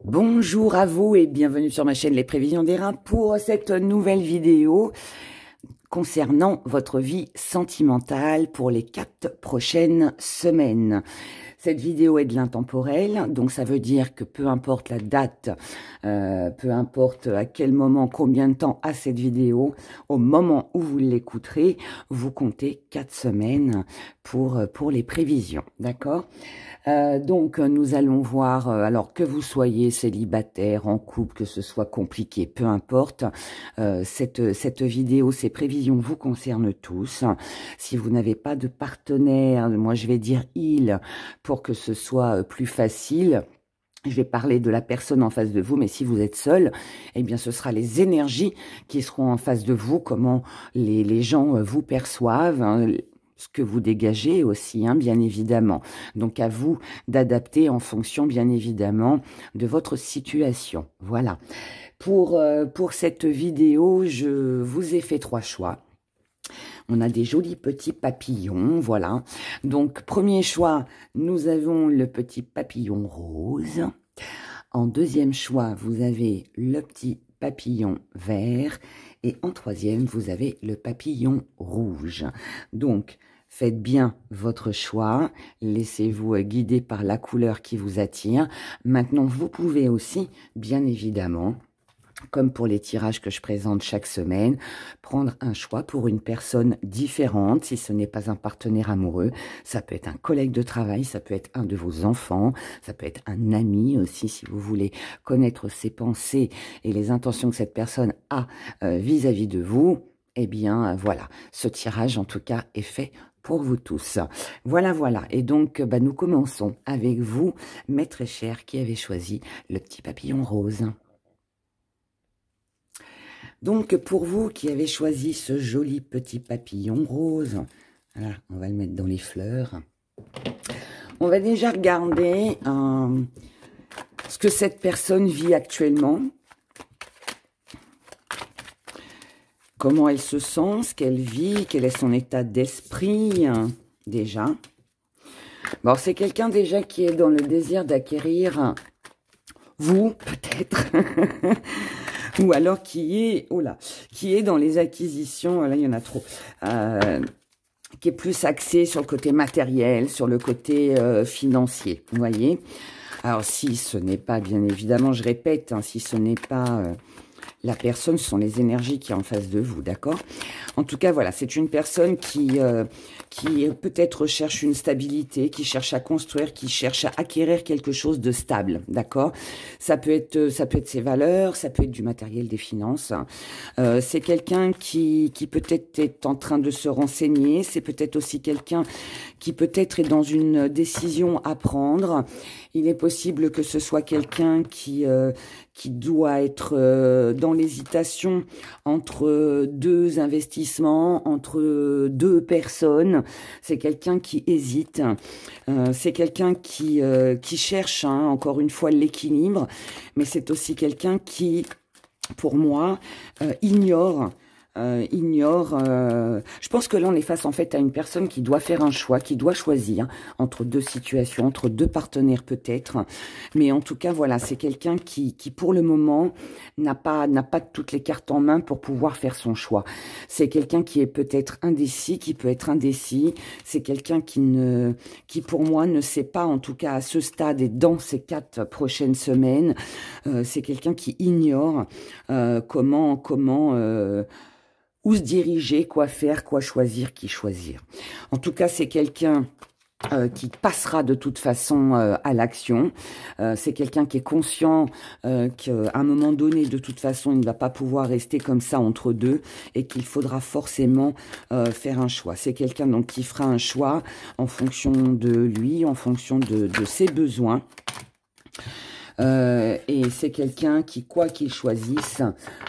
Bonjour à vous et bienvenue sur ma chaîne Les Prévisions des Reins pour cette nouvelle vidéo concernant votre vie sentimentale pour les 4 prochaines semaines. Cette vidéo est de l'intemporel, donc ça veut dire que peu importe la date, peu importe à quel moment, combien de temps a cette vidéo, au moment où vous l'écouterez, vous comptez 4 semaines pour les prévisions, d'accord ? Donc, nous allons voir, alors que vous soyez célibataire, en couple, que ce soit compliqué, peu importe, cette vidéo, ces prévisions vous concernent tous. Si vous n'avez pas de partenaire, moi je vais dire « il » pour que ce soit plus facile. Je vais parler de la personne en face de vous, mais si vous êtes seul, eh bien, ce sera les énergies qui seront en face de vous, comment les gens vous perçoivent, hein, ce que vous dégagez aussi, hein, bien évidemment. Donc, à vous d'adapter en fonction, bien évidemment, de votre situation. Voilà. Pour cette vidéo, je vous ai fait 3 choix. On a des jolis petits papillons, voilà. Donc, premier choix, nous avons le petit papillon rose. En deuxième choix, vous avez le petit papillon vert. Et en troisième, vous avez le papillon rouge. Donc, faites bien votre choix. Laissez-vous guider par la couleur qui vous attire. Maintenant, vous pouvez aussi, bien évidemment, comme pour les tirages que je présente chaque semaine, prendre un choix pour une personne différente, si ce n'est pas un partenaire amoureux. Ça peut être un collègue de travail, ça peut être un de vos enfants, ça peut être un ami aussi, si vous voulez connaître ses pensées et les intentions que cette personne a vis-à-vis de vous. Eh bien, voilà, ce tirage, en tout cas, est fait pour vous tous. Voilà, voilà. Et donc, nous commençons avec vous, mes très chers, qui avez choisi le petit papillon rose. Donc, pour vous qui avez choisi ce joli petit papillon rose, voilà, on va le mettre dans les fleurs. On va déjà regarder ce que cette personne vit actuellement. Comment elle se sent, ce qu'elle vit, quel est son état d'esprit, déjà. Bon, c'est quelqu'un déjà qui est dans le désir d'acquérir vous, peut-être. Ou alors qui est dans les acquisitions, là il y en a trop, qui est plus axé sur le côté matériel, sur le côté financier, vous voyez. Alors si ce n'est pas, bien évidemment, je répète, hein, si ce n'est pas la personne, ce sont les énergies qui sont en face de vous, d'accord? En tout cas, voilà, c'est une personne qui peut-être cherche une stabilité, qui cherche à construire, qui cherche à acquérir quelque chose de stable, d'accord? Ça peut être ses valeurs, ça peut être du matériel, des finances. C'est quelqu'un qui peut-être est en train de se renseigner. C'est peut-être aussi quelqu'un qui peut-être est dans une décision à prendre. Il est possible que ce soit quelqu'un qui doit être dans l'hésitation entre 2 investissements, entre 2 personnes. C'est quelqu'un qui hésite. C'est quelqu'un qui cherche, hein, encore une fois, l'équilibre. Mais c'est aussi quelqu'un qui, pour moi, ignore. Je pense que là on est face en fait à une personne qui doit faire un choix, qui doit choisir entre 2 situations, entre 2 partenaires peut-être, mais en tout cas voilà, c'est quelqu'un qui pour le moment n'a pas toutes les cartes en main pour pouvoir faire son choix. C'est quelqu'un qui est peut-être indécis, qui peut être indécis, c'est quelqu'un qui pour moi ne sait pas, en tout cas à ce stade et dans ces 4 prochaines semaines, c'est quelqu'un qui ignore comment où se diriger, quoi faire, quoi choisir, qui choisir. En tout cas, c'est quelqu'un qui passera de toute façon à l'action. C'est quelqu'un qui est conscient qu'à un moment donné, de toute façon, il ne va pas pouvoir rester comme ça entre deux et qu'il faudra forcément faire un choix. C'est quelqu'un donc qui fera un choix en fonction de lui, en fonction de ses besoins. Et c'est quelqu'un qui, quoi qu'il choisisse,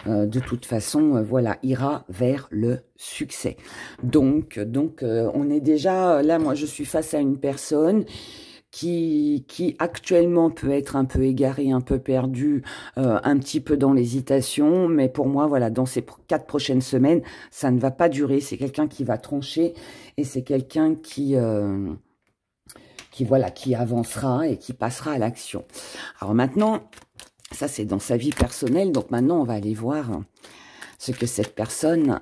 de toute façon, voilà, ira vers le succès. Donc, on est déjà, là, moi, je suis face à une personne qui actuellement peut être un peu égarée, un peu perdue, un petit peu dans l'hésitation, mais pour moi, voilà, dans ces 4 prochaines semaines, ça ne va pas durer. C'est quelqu'un qui va trancher et c'est quelqu'un qui avancera et qui passera à l'action. Alors maintenant, Ça, c'est dans sa vie personnelle. Donc maintenant, on va aller voir ce que cette personne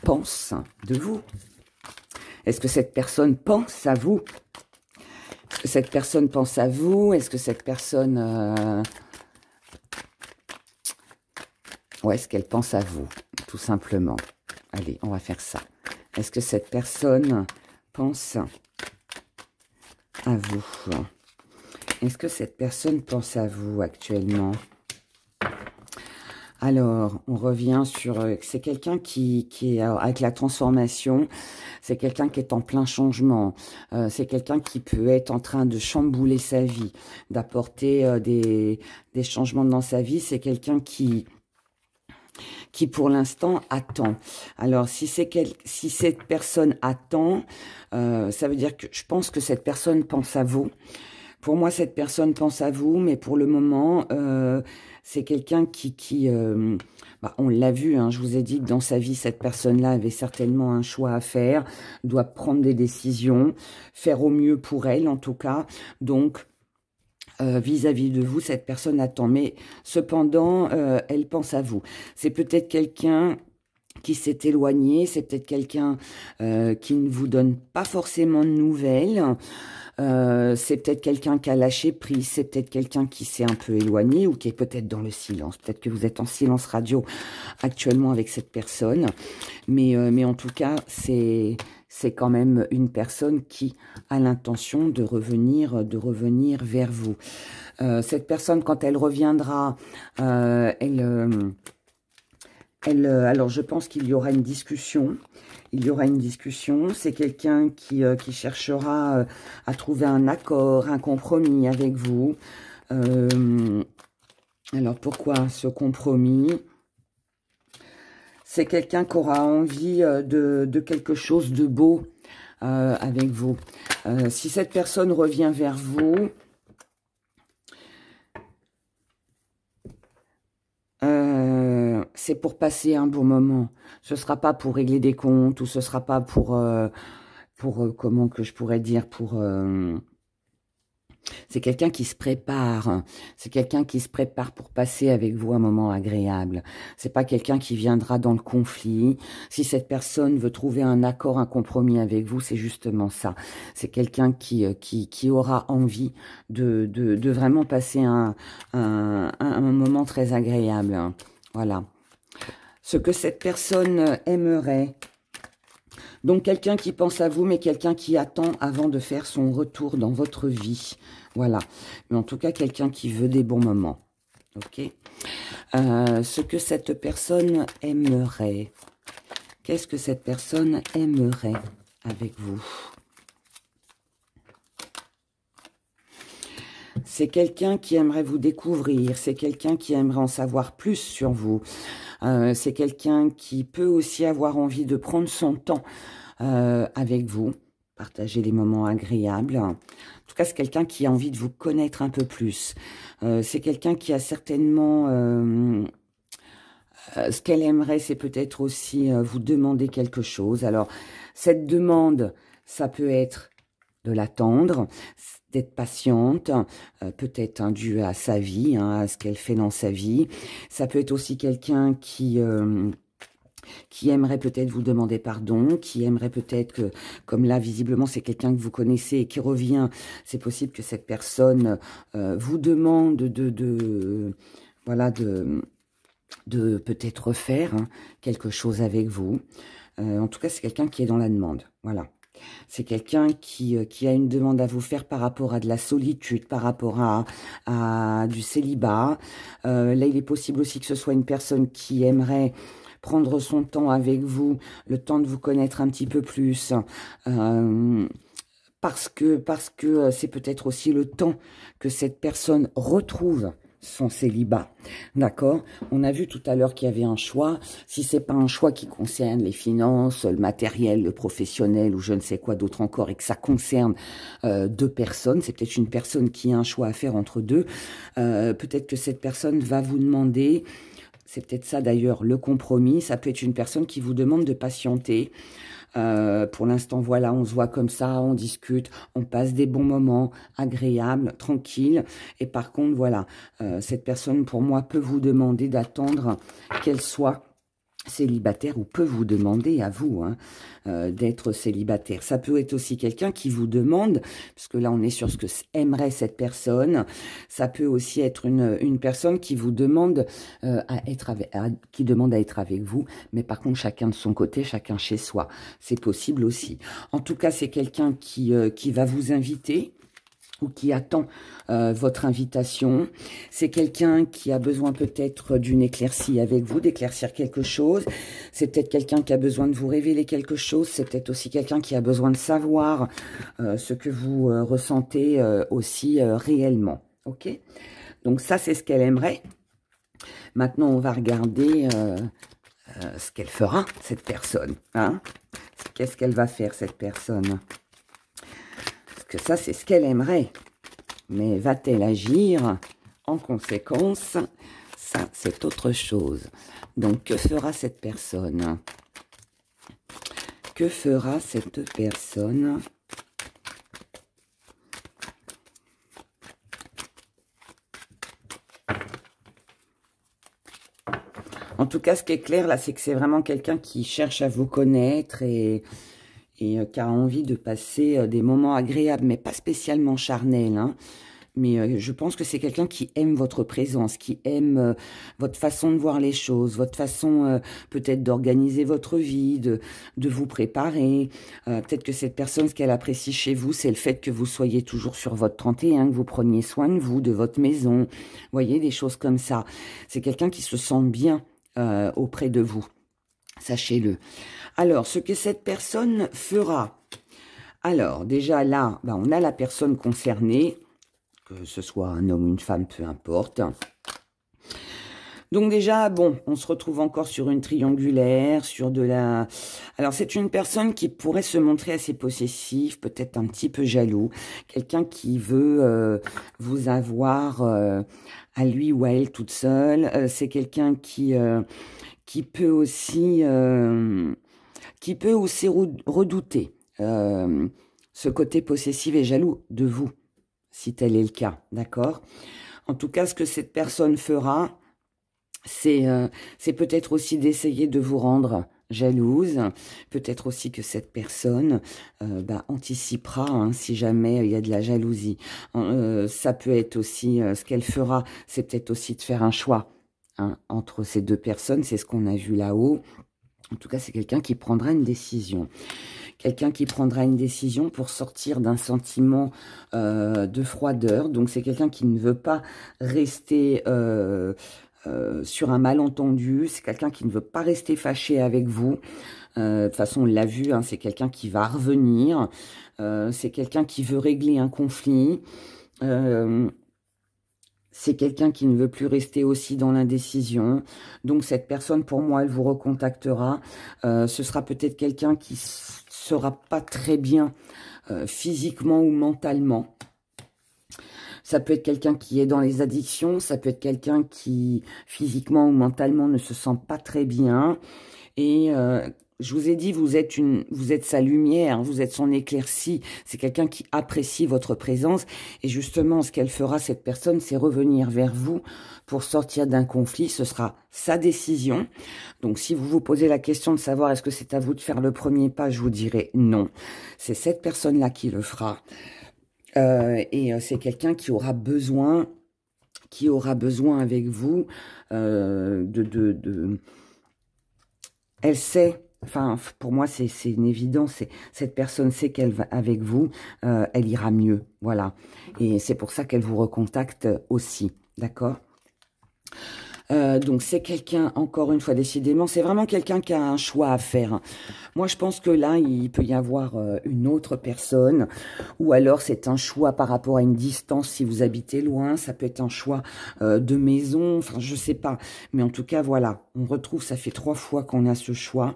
pense de vous. Est-ce que cette personne pense à vous? Est-ce que cette personne pense à vous? Est-ce que cette personne... Ou est-ce qu'elle pense à vous, tout simplement? Allez, on va faire ça. Est-ce que cette personne pense à vous? Est-ce que cette personne pense à vous actuellement? Alors, on revient sur... c'est quelqu'un qui est avec la transformation. C'est quelqu'un qui est en plein changement. C'est quelqu'un qui peut être en train de chambouler sa vie, d'apporter des changements dans sa vie. C'est quelqu'un qui pour l'instant attend. Alors, si cette personne attend, ça veut dire que je pense que cette personne pense à vous. Pour moi, cette personne pense à vous, mais pour le moment, c'est quelqu'un on l'a vu, hein, je vous ai dit que dans sa vie, cette personne-là avait certainement un choix à faire, doit prendre des décisions, faire au mieux pour elle, en tout cas. Donc, vis-à-vis de vous, cette personne attend. Mais cependant, elle pense à vous. C'est peut-être quelqu'un qui s'est éloigné, c'est peut-être quelqu'un qui ne vous donne pas forcément de nouvelles. C'est peut-être quelqu'un qui a lâché prise, c'est peut-être quelqu'un qui s'est un peu éloigné ou qui est peut-être dans le silence. Peut-être que vous êtes en silence radio actuellement avec cette personne. Mais en tout cas, c'est quand même une personne qui a l'intention de revenir vers vous. Cette personne, quand elle reviendra, alors, je pense qu'il y aura une discussion. Il y aura une discussion. C'est quelqu'un qui cherchera à trouver un accord, un compromis avec vous. Alors, pourquoi ce compromis? C'est quelqu'un qui aura envie de quelque chose de beau avec vous. Si cette personne revient vers vous... c'est pour passer un bon moment. Ce ne sera pas pour régler des comptes ou ce ne sera pas pour comment que je pourrais dire, c'est quelqu'un qui se prépare. C'est quelqu'un qui se prépare pour passer avec vous un moment agréable. C'est pas quelqu'un qui viendra dans le conflit. Si cette personne veut trouver un accord, un compromis avec vous, c'est justement ça. C'est quelqu'un qui aura envie de vraiment passer un moment très agréable. Voilà. Ce que cette personne aimerait. Donc, quelqu'un qui pense à vous, mais quelqu'un qui attend avant de faire son retour dans votre vie. Voilà. Mais en tout cas, quelqu'un qui veut des bons moments. OK. Ce que cette personne aimerait. Qu'est-ce que cette personne aimerait avec vous? C'est quelqu'un qui aimerait vous découvrir. C'est quelqu'un qui aimerait en savoir plus sur vous. C'est quelqu'un qui peut aussi avoir envie de prendre son temps avec vous, partager des moments agréables. En tout cas, c'est quelqu'un qui a envie de vous connaître un peu plus. C'est quelqu'un qui a certainement... ce qu'elle aimerait, c'est peut-être aussi vous demander quelque chose. Alors, cette demande, ça peut être de l'attendre, d'être patiente, peut-être dû à sa vie, à ce qu'elle fait dans sa vie. Ça peut être aussi quelqu'un qui aimerait peut-être vous demander pardon, qui aimerait peut-être que, comme là, visiblement, c'est quelqu'un que vous connaissez et qui revient, c'est possible que cette personne vous demande de peut-être refaire quelque chose avec vous. En tout cas, c'est quelqu'un qui est dans la demande, voilà. C'est quelqu'un qui a une demande à vous faire par rapport à de la solitude, par rapport à du célibat. Là, il est possible aussi que ce soit une personne qui aimerait prendre son temps avec vous, le temps de vous connaître un petit peu plus. Parce que c'est peut-être aussi le temps que cette personne retrouve son célibat, d'accord? On a vu tout à l'heure qu'il y avait un choix. Si c'est pas un choix qui concerne les finances, le matériel, le professionnel ou je ne sais quoi d'autre encore et que ça concerne deux personnes, c'est peut-être une personne qui a un choix à faire entre deux. Peut-être que cette personne va vous demander, c'est peut-être ça d'ailleurs le compromis, ça peut être une personne qui vous demande de patienter. Pour l'instant, voilà, on se voit comme ça, on discute, on passe des bons moments agréables, tranquilles. Et par contre, voilà, cette personne, pour moi, peut vous demander d'attendre qu'elle soit célibataire ou peut vous demander à vous d'être célibataire. Ça peut être aussi quelqu'un qui vous demande, parce que là on est sur ce que aimerait cette personne, ça peut aussi être une personne qui vous demande qui demande à être avec vous, mais par contre chacun de son côté, chacun chez soi. C'est possible aussi. En tout cas, c'est quelqu'un qui va vous inviter ou qui attend votre invitation. C'est quelqu'un qui a besoin peut-être d'une éclaircie avec vous, d'éclaircir quelque chose. C'est peut-être quelqu'un qui a besoin de vous révéler quelque chose. C'est peut-être aussi quelqu'un qui a besoin de savoir ce que vous ressentez aussi réellement. Ok? Donc ça, c'est ce qu'elle aimerait. Maintenant, on va regarder ce qu'elle fera, cette personne. Hein? Qu'est-ce qu'elle va faire, cette personne? Que ça, c'est ce qu'elle aimerait. Mais va-t-elle agir en conséquence? Ça, c'est autre chose. Donc, que fera cette personne? Que fera cette personne? En tout cas, ce qui est clair, là, c'est que c'est vraiment quelqu'un qui cherche à vous connaître et qui a envie de passer des moments agréables, mais pas spécialement charnels. Hein. Mais je pense que c'est quelqu'un qui aime votre présence, qui aime votre façon de voir les choses, votre façon peut-être d'organiser votre vie, de vous préparer. Peut-être que cette personne, ce qu'elle apprécie chez vous, c'est le fait que vous soyez toujours sur votre 31, que vous preniez soin de vous, de votre maison. Vous voyez, des choses comme ça. C'est quelqu'un qui se sent bien auprès de vous. Sachez-le. Alors, ce que cette personne fera. Alors, déjà là, on a la personne concernée, que ce soit un homme ou une femme, peu importe. Donc déjà, bon, on se retrouve encore sur une triangulaire, sur de la... Alors, c'est une personne qui pourrait se montrer assez possessive, peut-être un petit peu jaloux. Quelqu'un qui veut vous avoir à lui ou à elle toute seule. C'est quelqu'un qui peut aussi redouter ce côté possessif et jaloux de vous, si tel est le cas, d'accord? En tout cas, ce que cette personne fera, c'est peut-être aussi d'essayer de vous rendre jalouse, peut-être aussi que cette personne anticipera si jamais il y a de la jalousie. Ça peut être aussi, ce qu'elle fera, c'est peut-être aussi de faire un choix entre ces deux personnes, c'est ce qu'on a vu là-haut. En tout cas, c'est quelqu'un qui prendra une décision. Quelqu'un qui prendra une décision pour sortir d'un sentiment de froideur. Donc, c'est quelqu'un qui ne veut pas rester sur un malentendu. C'est quelqu'un qui ne veut pas rester fâché avec vous. De toute façon, on l'a vu, c'est quelqu'un qui va revenir. C'est quelqu'un qui veut régler un conflit. C'est quelqu'un qui ne veut plus rester aussi dans l'indécision. Donc, cette personne, pour moi, elle vous recontactera. Ce sera peut-être quelqu'un qui sera pas très bien physiquement ou mentalement. Ça peut être quelqu'un qui est dans les addictions. Ça peut être quelqu'un qui, physiquement ou mentalement, ne se sent pas très bien. Et... je vous ai dit, vous êtes sa lumière, vous êtes son éclaircie. C'est quelqu'un qui apprécie votre présence. Et justement, ce qu'elle fera, cette personne, c'est revenir vers vous pour sortir d'un conflit. Ce sera sa décision. Donc, si vous vous posez la question de savoir est-ce que c'est à vous de faire le premier pas, je vous dirai non. C'est cette personne-là qui le fera. Et c'est quelqu'un qui aura besoin avec vous elle sait. Enfin, pour moi, c'est une évidence. Cette personne sait qu'elle va avec vous, elle ira mieux, voilà. Et c'est pour ça qu'elle vous recontacte aussi, d'accord? Donc, c'est quelqu'un, encore une fois, décidément, c'est vraiment quelqu'un qui a un choix à faire. Moi, je pense que là, il peut y avoir une autre personne, ou alors c'est un choix par rapport à une distance si vous habitez loin, ça peut être un choix de maison, enfin, je sais pas. Mais en tout cas, voilà, on retrouve, ça fait 3 fois qu'on a ce choix.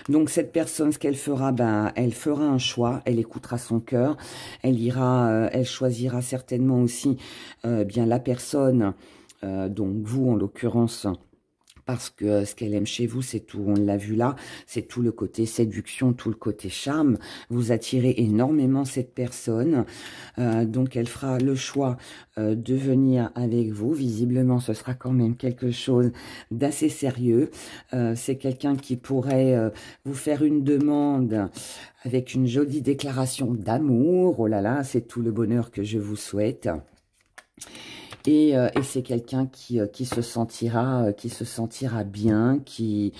Donc, cette personne, ce qu'elle fera, elle fera un choix, elle écoutera son cœur, elle ira, elle choisira certainement aussi bien la personne, donc vous, en l'occurrence, parce que ce qu'elle aime chez vous, c'est tout, on l'a vu là, c'est tout le côté séduction, tout le côté charme. Vous attirez énormément cette personne, donc elle fera le choix de venir avec vous. Visiblement, ce sera quand même quelque chose d'assez sérieux. C'est quelqu'un qui pourrait vous faire une demande avec une jolie déclaration d'amour. Oh là là, c'est tout le bonheur que je vous souhaite. Et c'est quelqu'un qui se sentira bien, qui...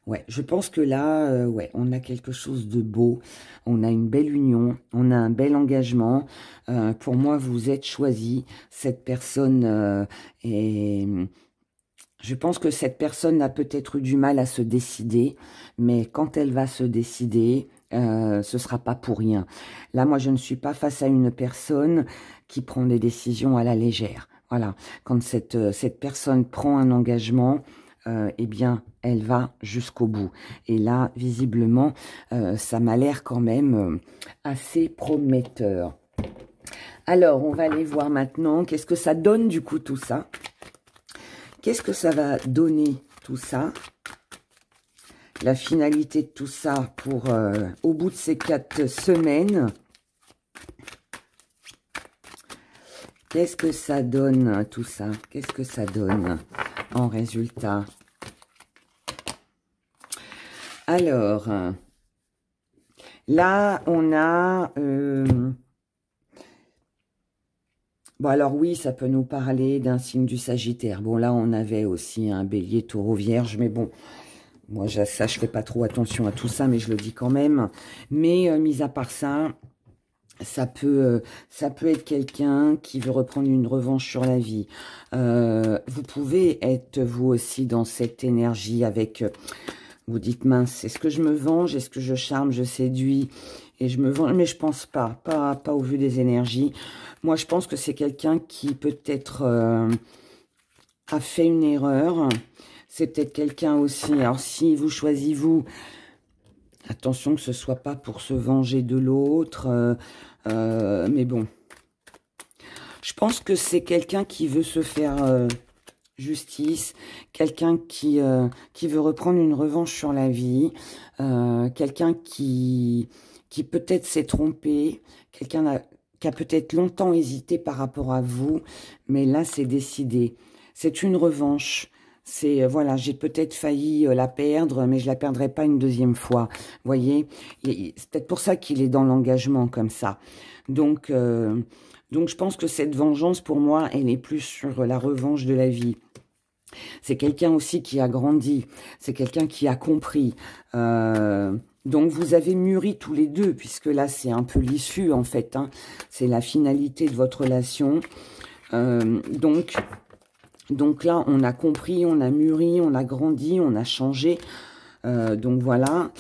Ouais, je pense que là, ouais, on a quelque chose de beau, on a une belle union, on a un bel engagement. Pour moi, vous êtes choisi. Cette personne est... Je pense que cette personne a peut-être eu du mal à se décider, mais quand elle va se décider, ce sera pas pour rien. Là, moi, je ne suis pas face à une personne qui prend des décisions à la légère. Voilà, quand cette personne prend un engagement, eh bien, elle va jusqu'au bout. Et là, visiblement, ça m'a l'air quand même assez prometteur. Alors, on va aller voir maintenant, qu'est-ce que ça donne du coup tout ça? Qu'est-ce que ça va donner tout ça? La finalité de tout ça pour au bout de ces 4 semaines. Qu'est-ce que ça donne tout ça? Qu'est-ce que ça donne en résultat? Alors, là, on a... Bon, alors oui, ça peut nous parler d'un signe du Sagittaire. Bon, là, on avait aussi un Bélier, Taureau, Vierge, mais bon, moi, ça, je fais pas trop attention à tout ça, mais je le dis quand même. Mais, mis à part ça, ça peut être quelqu'un qui veut reprendre une revanche sur la vie. Vous pouvez être, vous aussi, dans cette énergie avec... vous dites, mince, est-ce que je me venge? Est-ce que je charme, je séduis et je me venge? Mais je pense pas au vu des énergies. Moi, je pense que c'est quelqu'un qui peut-être a fait une erreur. C'est peut-être quelqu'un aussi, alors si vous choisissez vous, attention que ce soit pas pour se venger de l'autre, mais bon. Je pense que c'est quelqu'un qui veut se faire justice, quelqu'un qui veut reprendre une revanche sur la vie, quelqu'un qui peut-être s'est trompé, quelqu'un qui a peut-être longtemps hésité par rapport à vous, mais là c'est décidé. C'est une revanche. C'est, voilà, j'ai peut-être failli la perdre, mais je la perdrai pas une deuxième fois. Vous voyez, c'est peut-être pour ça qu'il est dans l'engagement comme ça. Donc, je pense que cette vengeance, pour moi, elle est plus sur la revanche de la vie. C'est quelqu'un aussi qui a grandi. C'est quelqu'un qui a compris. Donc, vous avez mûri tous les deux, puisque là, c'est un peu l'issue, en fait. Hein. C'est la finalité de votre relation. Donc là, on a compris, on a mûri, on a grandi, on a changé. Donc voilà,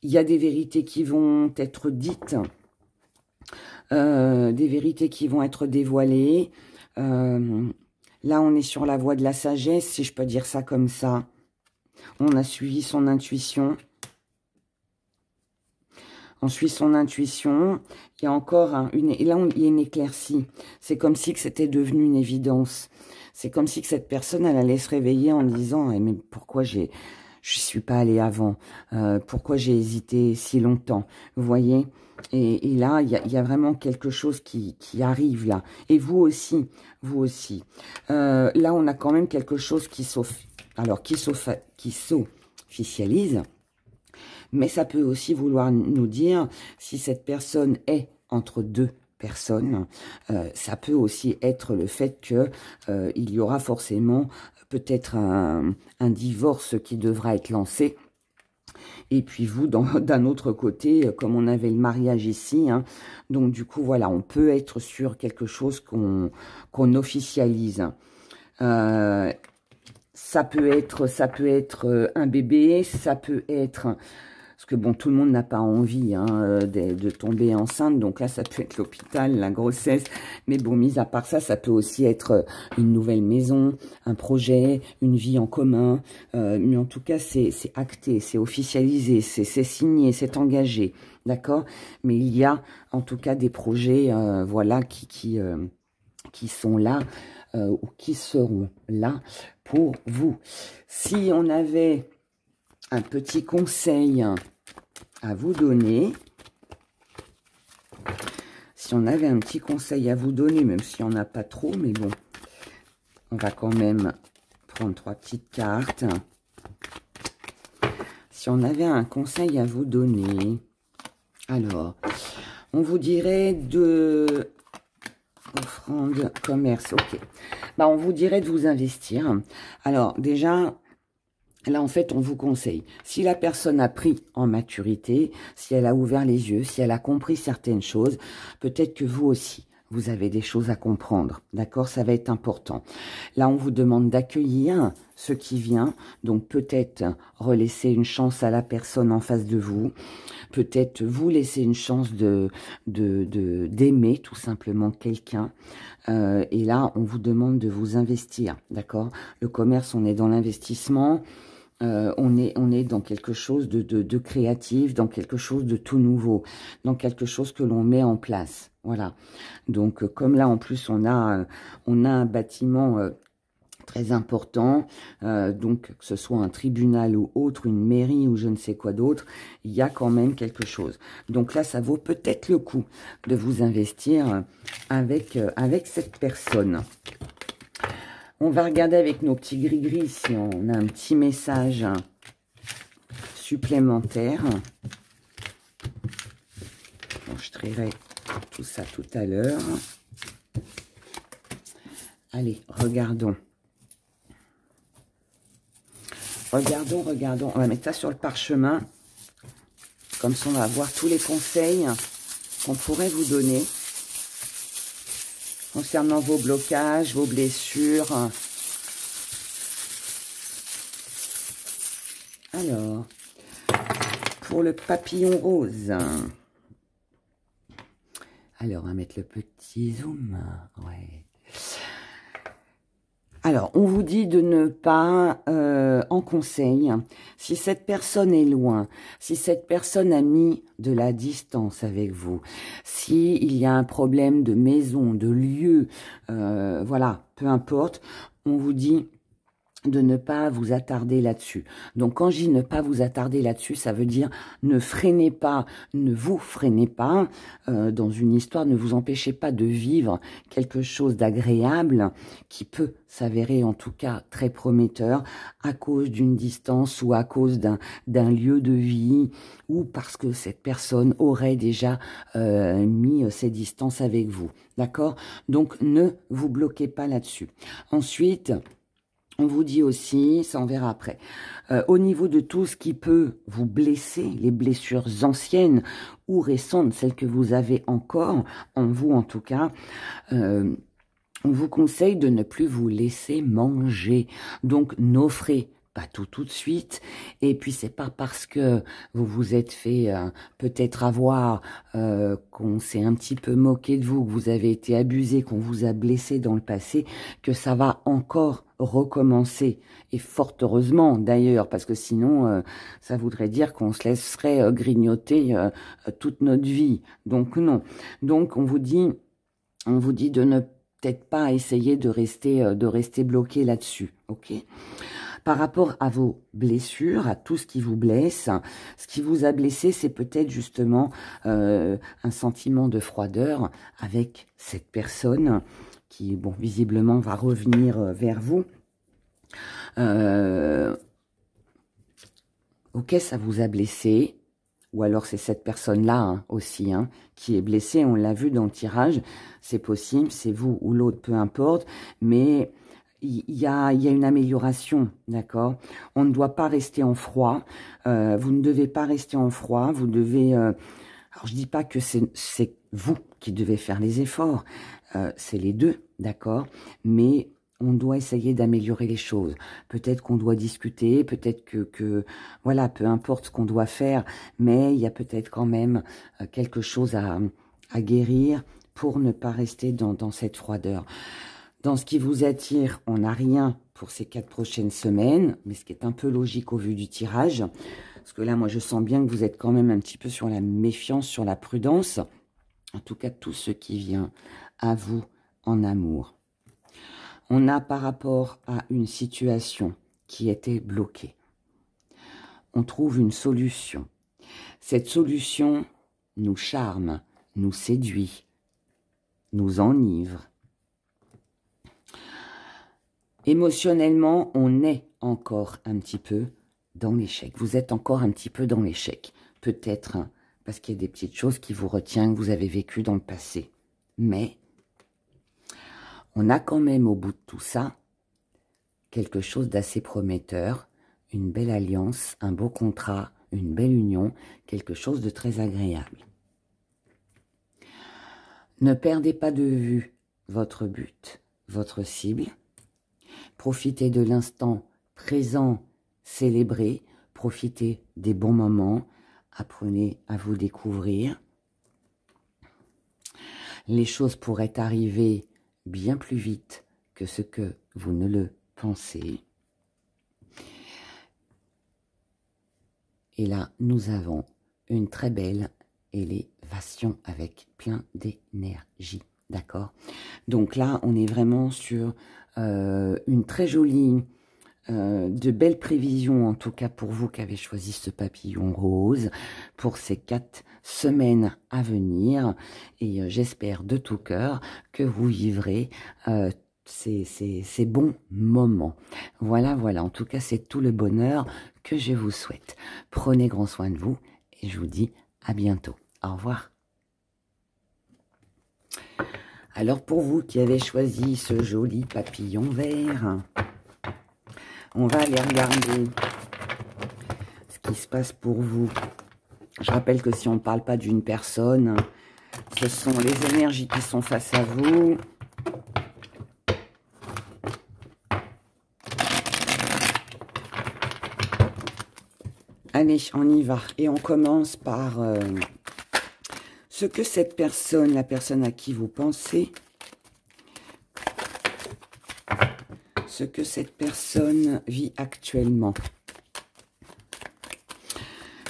il y a des vérités qui vont être dites, des vérités qui vont être dévoilées. Là, on est sur la voie de la sagesse, si je peux dire ça comme ça. On a suivi son intuition. On suit son intuition. Il y a encore et là, il y a une éclaircie. C'est comme si que c'était devenu une évidence. C'est comme si que cette personne, elle allait se réveiller en disant « Mais pourquoi je suis pas allée avant pourquoi j'ai hésité si longtemps ?» Vous voyez? Et là, il y a vraiment quelque chose qui arrive là. Et vous aussi, vous aussi. Là, on a quand même quelque chose qui s'officialise. Mais ça peut aussi vouloir nous dire, si cette personne est entre deux personnes, ça peut aussi être le fait que il y aura forcément peut-être un divorce qui devra être lancé. Et puis vous, d'un autre côté, comme on avait le mariage ici, hein, donc du coup, voilà, on peut être sur quelque chose qu'on officialise. Ça peut être un bébé, ça peut être... Parce que bon, tout le monde n'a pas envie hein, de tomber enceinte. Donc là, ça peut être l'hôpital, la grossesse. Mais bon, mis à part ça, ça peut aussi être une nouvelle maison, un projet, une vie en commun. Mais en tout cas, c'est acté, c'est officialisé, c'est signé, c'est engagé. D'accord? Mais il y a en tout cas des projets voilà, qui sont là. ou qui seront là pour vous. Si on avait un petit conseil à vous donner, si on avait un petit conseil à vous donner, même s'il n'y en a pas trop, mais bon, on va quand même prendre 3 petites cartes. Si on avait un conseil à vous donner, alors, on vous dirait de... Offrande, commerce, ok. Bah, on vous dirait de vous investir. Alors, déjà, là, en fait, on vous conseille. Si la personne a pris en maturité, si elle a ouvert les yeux, si elle a compris certaines choses, peut-être que vous aussi, vous avez des choses à comprendre. D'accord? Ça va être important. Là, on vous demande d'accueillir ce qui vient. Donc, peut-être relaisser une chance à la personne en face de vous. Peut-être vous laisser une chance d'aimer tout simplement quelqu'un. Et là, on vous demande de vous investir. D'accord? Le commerce, on est dans l'investissement. On est dans quelque chose de créatif, dans quelque chose de tout nouveau, dans quelque chose que l'on met en place. Voilà. Donc, comme là, en plus, on a un bâtiment très important, donc que ce soit un tribunal ou autre, une mairie ou je ne sais quoi d'autre, il y a quand même quelque chose. Donc là, ça vaut peut-être le coup de vous investir avec cette personne. On va regarder avec nos petits gris-gris si on a un petit message supplémentaire. Bon, je trierai tout ça tout à l'heure. Allez, regardons. Regardons. On va mettre ça sur le parchemin. Comme ça, on va voir tous les conseils qu'on pourrait vous donner concernant vos blocages, vos blessures. Alors, pour le papillon rose. Alors, on va mettre le petit zoom. Ouais. Alors, on vous dit de ne pas, en conseil, si cette personne est loin, si cette personne a mis de la distance avec vous, si il y a un problème de maison, de lieu, voilà, peu importe, on vous dit de ne pas vous attarder là-dessus. Donc, quand je dis ne pas vous attarder là-dessus, ça veut dire ne freinez pas, ne vous freinez pas dans une histoire, ne vous empêchez pas de vivre quelque chose d'agréable qui peut s'avérer en tout cas très prometteur à cause d'une distance ou à cause d'un lieu de vie ou parce que cette personne aurait déjà mis ses distances avec vous. D'accord? Donc, ne vous bloquez pas là-dessus. Ensuite, on vous dit aussi, ça on verra après, au niveau de tout ce qui peut vous blesser, les blessures anciennes ou récentes, celles que vous avez encore, en vous en tout cas, on vous conseille de ne plus vous laisser manger. Donc, n'offrez pas tout de suite. Et puis, c'est pas parce que vous vous êtes fait peut-être avoir, qu'on s'est un petit peu moqué de vous, que vous avez été abusé, qu'on vous a blessé dans le passé, que ça va encore recommencer. Et fort heureusement d'ailleurs, parce que sinon, ça voudrait dire qu'on se laisserait grignoter toute notre vie. Donc, non. Donc, on vous dit de ne peut-être pas essayer de rester bloqué là-dessus, ok? Par rapport à vos blessures, à tout ce qui vous blesse, ce qui vous a blessé, c'est peut-être justement un sentiment de froideur avec cette personne qui, bon, visiblement va revenir vers vous. Ok, ça vous a blessé. Ou alors c'est cette personne-là hein, aussi hein, qui est blessée. On l'a vu dans le tirage. C'est possible, c'est vous ou l'autre, peu importe. Mais il y a une amélioration, d'accord? On ne doit pas rester en froid. Vous ne devez pas rester en froid. Vous devez... alors, je dis pas que c'est vous qui devez faire les efforts. C'est les deux, d'accord? Mais... on doit essayer d'améliorer les choses. Peut-être qu'on doit discuter, peut-être que voilà, peu importe ce qu'on doit faire, mais il y a peut-être quand même quelque chose à guérir pour ne pas rester dans cette froideur. Dans ce qui vous attire, on n'a rien pour ces 4 prochaines semaines, mais ce qui est un peu logique au vu du tirage, parce que là, moi, je sens bien que vous êtes quand même un petit peu sur la méfiance, sur la prudence, en tout cas, tout ce qui vient à vous en amour. On a par rapport à une situation qui était bloquée. On trouve une solution. Cette solution nous charme, nous séduit, nous enivre. Émotionnellement, on est encore un petit peu dans l'échec. Vous êtes encore un petit peu dans l'échec. Peut-être parce qu'il y a des petites choses qui vous retiennent, que vous avez vécues dans le passé. Mais on a quand même au bout de tout ça quelque chose d'assez prometteur, une belle alliance, un beau contrat, une belle union, quelque chose de très agréable. Ne perdez pas de vue votre but, votre cible. Profitez de l'instant présent, célébrez, profitez des bons moments, apprenez à vous découvrir. Les choses pourraient arriver bien plus vite que ce que vous ne le pensez. Et là, nous avons une très belle élévation avec plein d'énergie. D'accord? Donc là, on est vraiment sur une très jolie, de belles prévisions, en tout cas pour vous qui avez choisi ce papillon rose, pour ces 4 semaines à venir. Et j'espère de tout cœur que vous vivrez ces bons moments. Voilà, voilà. En tout cas, c'est tout le bonheur que je vous souhaite. Prenez grand soin de vous et je vous dis à bientôt. Au revoir. Alors, pour vous qui avez choisi ce joli papillon vert, on va aller regarder ce qui se passe pour vous. Je rappelle que si on ne parle pas d'une personne, ce sont les énergies qui sont face à vous. Allez, on y va. Et on commence par ce que cette personne, la personne à qui vous pensez, ce que cette personne vit actuellement.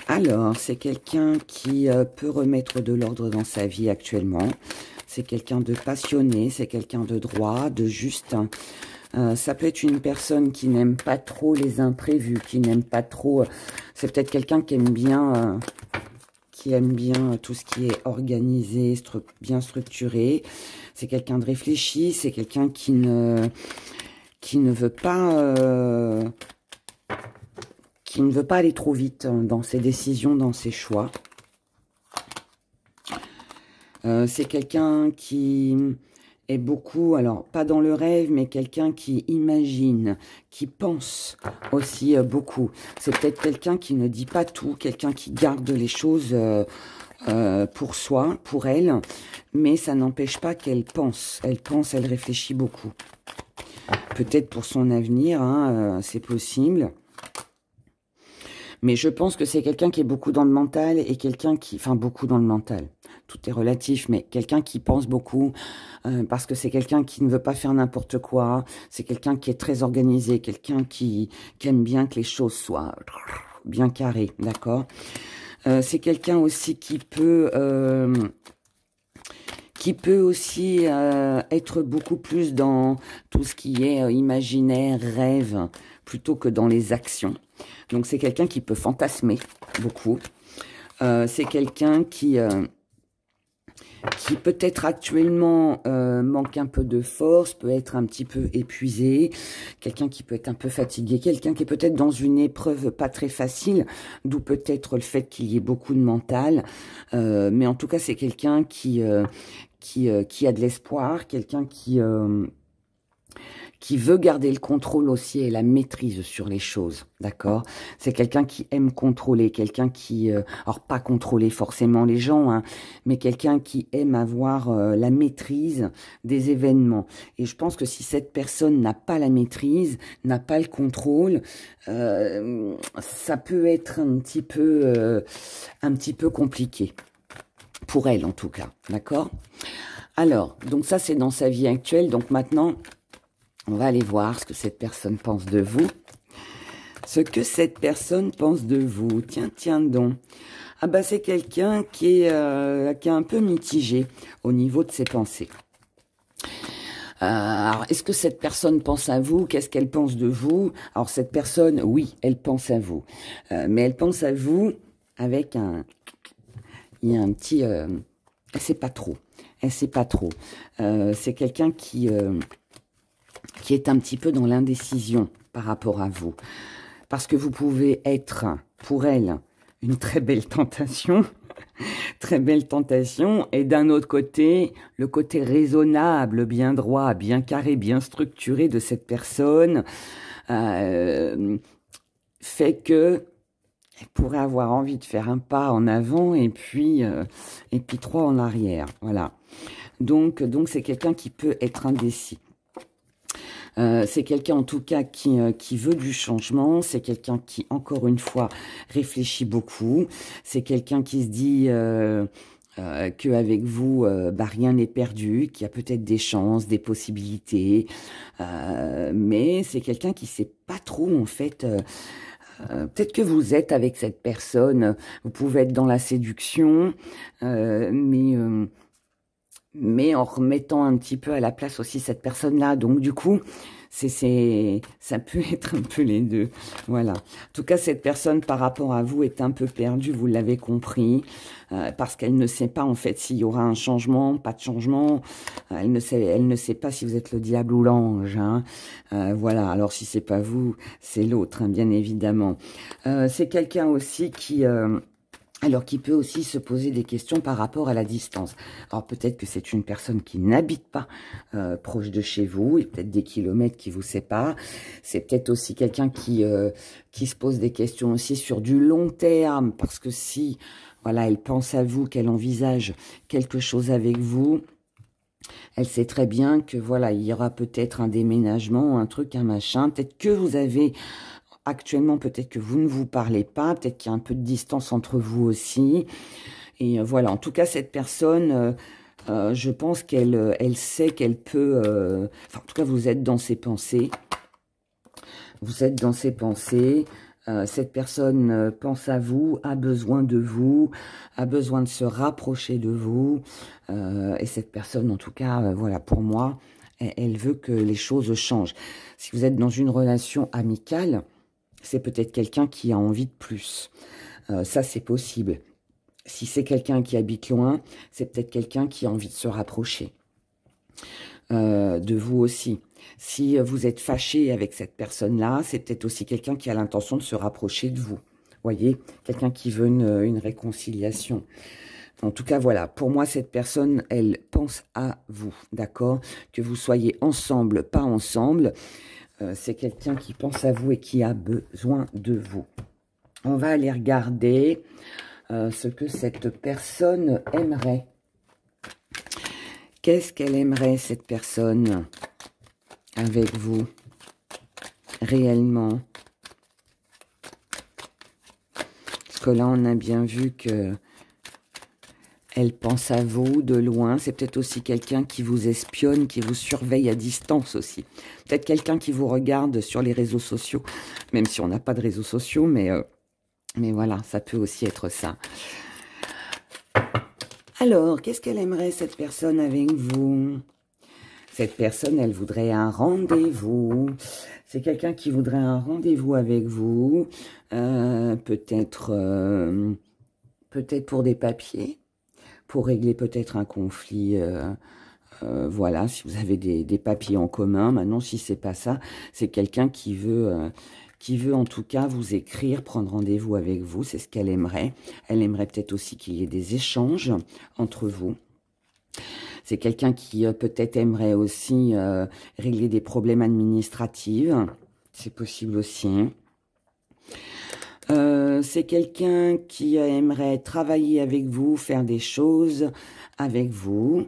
Alors, c'est quelqu'un qui peut remettre de l'ordre dans sa vie actuellement. C'est quelqu'un de passionné, c'est quelqu'un de droit, de juste. Ça peut être une personne qui n'aime pas trop les imprévus, qui n'aime pas trop... c'est peut-être quelqu'un qui aime bien... tout ce qui est organisé, bien structuré. C'est quelqu'un de réfléchi, c'est quelqu'un qui ne veut pas aller trop vite dans ses décisions, dans ses choix. C'est quelqu'un qui est beaucoup, alors pas dans le rêve, mais quelqu'un qui imagine, qui pense aussi beaucoup. C'est peut-être quelqu'un qui ne dit pas tout, quelqu'un qui garde les choses pour soi, pour elle, mais ça n'empêche pas qu'elle pense. Elle pense, elle réfléchit beaucoup. Peut-être pour son avenir, hein, c'est possible. Mais je pense que c'est quelqu'un qui est beaucoup dans le mental et quelqu'un qui... Enfin, beaucoup dans le mental. Tout est relatif, mais quelqu'un qui pense beaucoup parce que c'est quelqu'un qui ne veut pas faire n'importe quoi. C'est quelqu'un qui est très organisé, quelqu'un qui aime bien que les choses soient bien carrées, d'accord? C'est quelqu'un aussi qui peut aussi être beaucoup plus dans tout ce qui est imaginaire, rêve, plutôt que dans les actions. Donc, c'est quelqu'un qui peut fantasmer beaucoup. C'est quelqu'un qui peut-être actuellement manque un peu de force, peut être un petit peu épuisé, quelqu'un qui peut être un peu fatigué, quelqu'un qui est peut-être dans une épreuve pas très facile, d'où peut-être le fait qu'il y ait beaucoup de mental. Mais en tout cas, c'est quelqu'un qui a de l'espoir, quelqu'un qui veut garder le contrôle aussi et la maîtrise sur les choses, d'accord? C'est quelqu'un qui aime contrôler, quelqu'un qui... alors, pas contrôler forcément les gens, hein, mais quelqu'un qui aime avoir la maîtrise des événements. Et je pense que si cette personne n'a pas la maîtrise, n'a pas le contrôle, ça peut être un petit peu compliqué. Pour elle, en tout cas, d'accord? Alors, donc ça, c'est dans sa vie actuelle. Donc maintenant... on va aller voir ce que cette personne pense de vous. Ce que cette personne pense de vous. Tiens donc. Ah bah c'est quelqu'un qui est un peu mitigé au niveau de ses pensées. Alors, est-ce que cette personne pense à vous? Qu'est-ce qu'elle pense de vous? Alors, cette personne, oui, elle pense à vous. Mais elle pense à vous avec un... Il y a un petit... elle sait pas trop. Elle sait pas trop. C'est quelqu'un qui est un petit peu dans l'indécision par rapport à vous. Parce que vous pouvez être, pour elle, une très belle tentation. Très belle tentation. Et d'un autre côté, le côté raisonnable, bien droit, bien carré, bien structuré de cette personne fait que elle pourrait avoir envie de faire un pas en avant et puis trois en arrière. Voilà. Donc c'est quelqu'un qui peut être indécis. C'est quelqu'un en tout cas qui veut du changement, c'est quelqu'un qui, encore une fois, réfléchit beaucoup, c'est quelqu'un qui se dit qu'avec vous, rien n'est perdu, qu'il y a peut-être des chances, des possibilités, mais c'est quelqu'un qui sait pas trop en fait... peut-être que vous êtes avec cette personne, vous pouvez être dans la séduction, mais en remettant un petit peu à la place aussi cette personne-là. Donc du coup, ça peut être un peu les deux. Voilà. En tout cas, cette personne par rapport à vous est un peu perdue, vous l'avez compris, parce qu'elle ne sait pas en fait s'il y aura un changement, pas de changement. Elle ne sait pas si vous êtes le diable ou l'ange. Hein. Voilà. Alors si c'est pas vous, c'est l'autre, hein, bien évidemment. C'est quelqu'un aussi qui peut aussi se poser des questions par rapport à la distance. Alors peut-être que c'est une personne qui n'habite pas proche de chez vous, et peut-être des kilomètres qui vous séparent. C'est peut-être aussi quelqu'un qui se pose des questions aussi sur du long terme, parce que si, voilà, elle pense à vous, qu'elle envisage quelque chose avec vous, elle sait très bien que, voilà, il y aura peut-être un déménagement, un truc, un machin. Peut-être que vous avez... Actuellement, peut-être que vous ne vous parlez pas, peut-être qu'il y a un peu de distance entre vous aussi. Et voilà, en tout cas, cette personne, je pense qu'elle sait qu'elle peut... en tout cas, vous êtes dans ses pensées. Vous êtes dans ses pensées. Cette personne pense à vous, a besoin de vous, a besoin de se rapprocher de vous. Et cette personne, en tout cas, voilà, pour moi, elle veut que les choses changent. Si vous êtes dans une relation amicale... c'est peut-être quelqu'un qui a envie de plus. Ça, c'est possible. Si c'est quelqu'un qui habite loin, c'est peut-être quelqu'un qui a envie de se rapprocher de vous aussi. Si vous êtes fâché avec cette personne-là, c'est peut-être aussi quelqu'un qui a l'intention de se rapprocher de vous. Voyez, quelqu'un qui veut une réconciliation. En tout cas, voilà, pour moi, cette personne, elle pense à vous, d'accord? Que vous soyez ensemble, pas ensemble, c'est quelqu'un qui pense à vous et qui a besoin de vous. On va aller regarder ce que cette personne aimerait. Qu'est-ce qu'elle aimerait, cette personne, avec vous, réellement? Parce que là, on a bien vu que elle pense à vous de loin. C'est peut-être aussi quelqu'un qui vous espionne, qui vous surveille à distance aussi. Peut-être quelqu'un qui vous regarde sur les réseaux sociaux, même si on n'a pas de réseaux sociaux, mais voilà, ça peut aussi être ça. Alors, qu'est-ce qu'elle aimerait, cette personne, avec vous? Cette personne, elle voudrait un rendez-vous. C'est quelqu'un qui voudrait un rendez-vous avec vous. Peut-être pour des papiers. Pour régler peut-être un conflit, voilà, si vous avez des papiers en commun. Maintenant, si c'est pas ça, c'est quelqu'un qui veut en tout cas vous écrire, prendre rendez-vous avec vous, c'est ce qu'elle aimerait. Elle aimerait peut-être aussi qu'il y ait des échanges entre vous. C'est quelqu'un qui peut-être aimerait aussi régler des problèmes administratifs, c'est possible aussi. C'est quelqu'un qui aimerait travailler avec vous, faire des choses avec vous.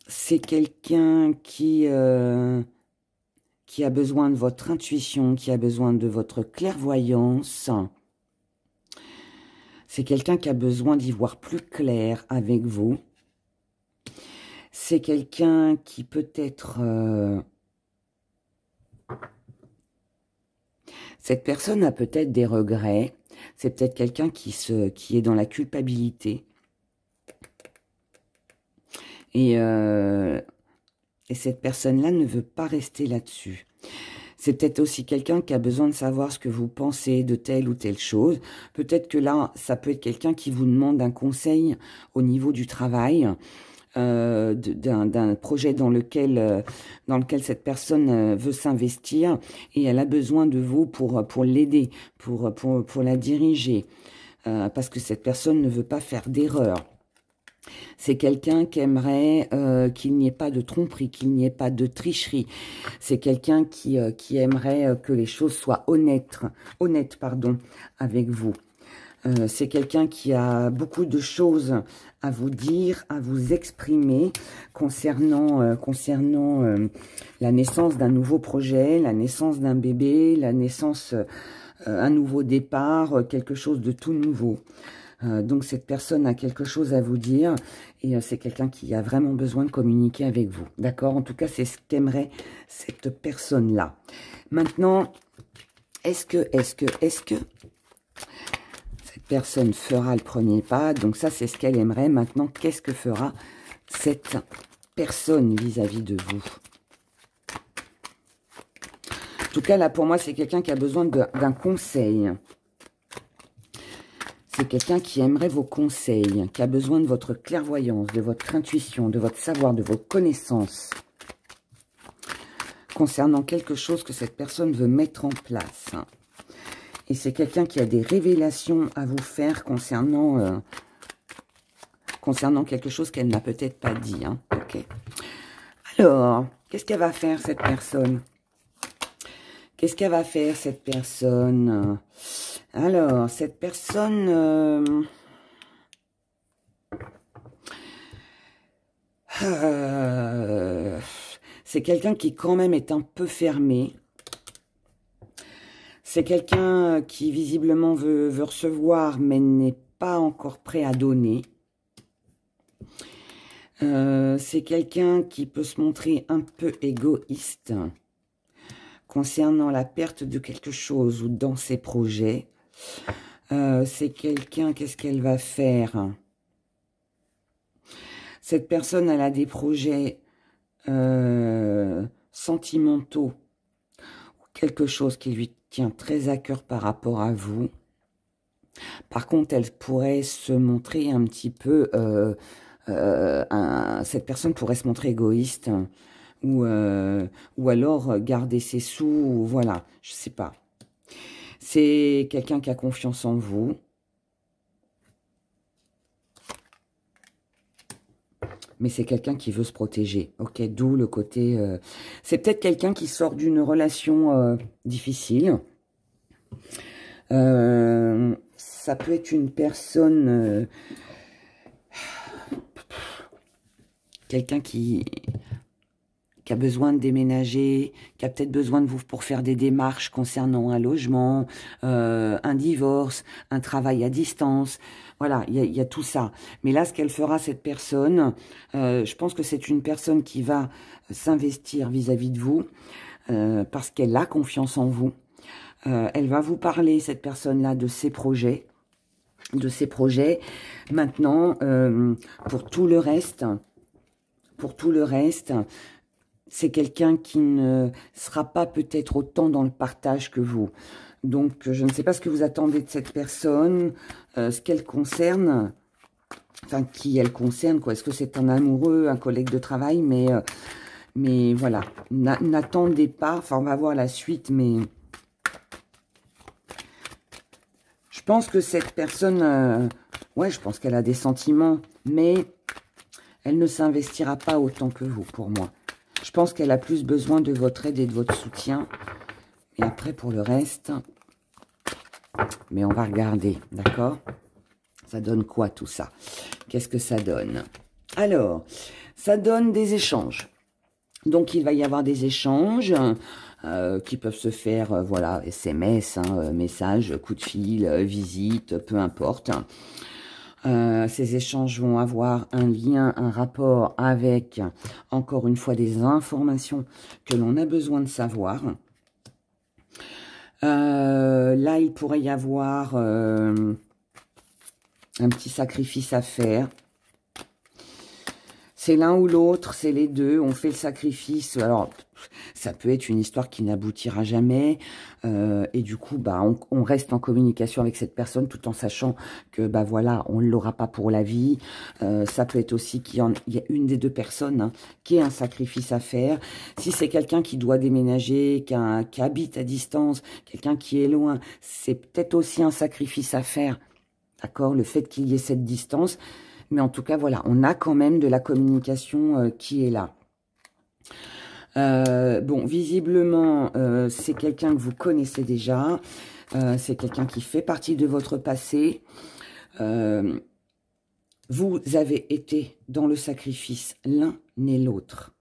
C'est quelqu'un qui a besoin de votre intuition, qui a besoin de votre clairvoyance. C'est quelqu'un qui a besoin d'y voir plus clair avec vous. C'est quelqu'un qui peut-être... cette personne a peut-être des regrets. C'est peut-être quelqu'un qui est dans la culpabilité. Et cette personne-là ne veut pas rester là-dessus. C'est peut-être aussi quelqu'un qui a besoin de savoir ce que vous pensez de telle ou telle chose. Peut-être que là, ça peut être quelqu'un qui vous demande un conseil au niveau du travail, d'un projet dans lequel cette personne veut s'investir et elle a besoin de vous pour l'aider, pour la diriger, parce que cette personne ne veut pas faire d'erreur. C'est quelqu'un qui aimerait qu'il n'y ait pas de tromperie, qu'il n'y ait pas de tricherie. C'est quelqu'un qui aimerait que les choses soient honnêtes, avec vous. C'est quelqu'un qui a beaucoup de choses à vous dire, à vous exprimer concernant la naissance d'un nouveau projet, la naissance d'un bébé, la naissance, un nouveau départ, quelque chose de tout nouveau. Donc cette personne a quelque chose à vous dire et c'est quelqu'un qui a vraiment besoin de communiquer avec vous. D'accord? En tout cas, c'est ce qu'aimerait cette personne-là. Maintenant, est-ce que cette personne fera le premier pas? Donc ça, c'est ce qu'elle aimerait. Maintenant, qu'est-ce que fera cette personne vis-à-vis de vous? En tout cas, là, pour moi, c'est quelqu'un qui a besoin d'un conseil. C'est quelqu'un qui aimerait vos conseils, qui a besoin de votre clairvoyance, de votre intuition, de votre savoir, de vos connaissances concernant quelque chose que cette personne veut mettre en place. Et c'est quelqu'un qui a des révélations à vous faire concernant quelque chose qu'elle n'a peut-être pas dit. Hein. Okay. Alors, qu'est-ce qu'elle va faire cette personne? Qu'est-ce qu'elle va faire cette personne? Alors, cette personne... c'est quelqu'un qui quand même est un peu fermé. C'est quelqu'un qui visiblement veut recevoir, mais n'est pas encore prêt à donner. C'est quelqu'un qui peut se montrer un peu égoïste concernant la perte de quelque chose ou dans ses projets. C'est quelqu'un, qu'est-ce qu'elle va faire? Cette personne, elle a des projets sentimentaux, quelque chose qui lui tient très à cœur par rapport à vous. Par contre, elle pourrait se montrer un petit peu... cette personne pourrait se montrer égoïste ou alors garder ses sous, ou voilà, je sais pas. C'est quelqu'un qui a confiance en vous. Mais c'est quelqu'un qui veut se protéger. Ok, d'où le côté... c'est peut-être quelqu'un qui sort d'une relation difficile. Ça peut être une personne... quelqu'un qui a besoin de déménager, qui a peut-être besoin de vous pour faire des démarches concernant un logement, un divorce, un travail à distance. Voilà, il y a tout ça. Mais là, ce qu'elle fera, cette personne, je pense que c'est une personne qui va s'investir vis-à-vis de vous parce qu'elle a confiance en vous. Elle va vous parler, cette personne-là, de ses projets. Maintenant, pour tout le reste... c'est quelqu'un qui ne sera pas peut-être autant dans le partage que vous. Donc, je ne sais pas ce que vous attendez de cette personne, ce qu'elle concerne, enfin, qui elle concerne, quoi. Est-ce que c'est un amoureux, un collègue de travail, mais voilà. N'attendez pas, enfin, on va voir la suite, mais... je pense que cette personne, ouais, je pense qu'elle a des sentiments, mais elle ne s'investira pas autant que vous, pour moi. Je pense qu'elle a plus besoin de votre aide et de votre soutien. Et après, pour le reste, mais on va regarder, d'accord? Ça donne quoi, tout ça? Qu'est-ce que ça donne? Alors, ça donne des échanges. Donc, il va y avoir des échanges qui peuvent se faire, voilà, SMS, messages, coup de fil, visite, peu importe. Ces échanges vont avoir un lien, un rapport avec, encore une fois, des informations que l'on a besoin de savoir. Là, il pourrait y avoir un petit sacrifice à faire. C'est l'un ou l'autre, c'est les deux, on fait le sacrifice. Alors, ça peut être une histoire qui n'aboutira jamais. Et du coup, bah, on reste en communication avec cette personne tout en sachant que, bah voilà, on ne l'aura pas pour la vie. Ça peut être aussi qu'il y a une des deux personnes hein, qui ait un sacrifice à faire. Si c'est quelqu'un qui doit déménager, qui habite à distance, quelqu'un qui est loin, c'est peut-être aussi un sacrifice à faire. D'accord? Le fait qu'il y ait cette distance. Mais en tout cas, voilà, on a quand même de la communication qui est là. Bon, visiblement, c'est quelqu'un que vous connaissez déjà. C'est quelqu'un qui fait partie de votre passé. Vous avez été dans le sacrifice l'un et l'autre.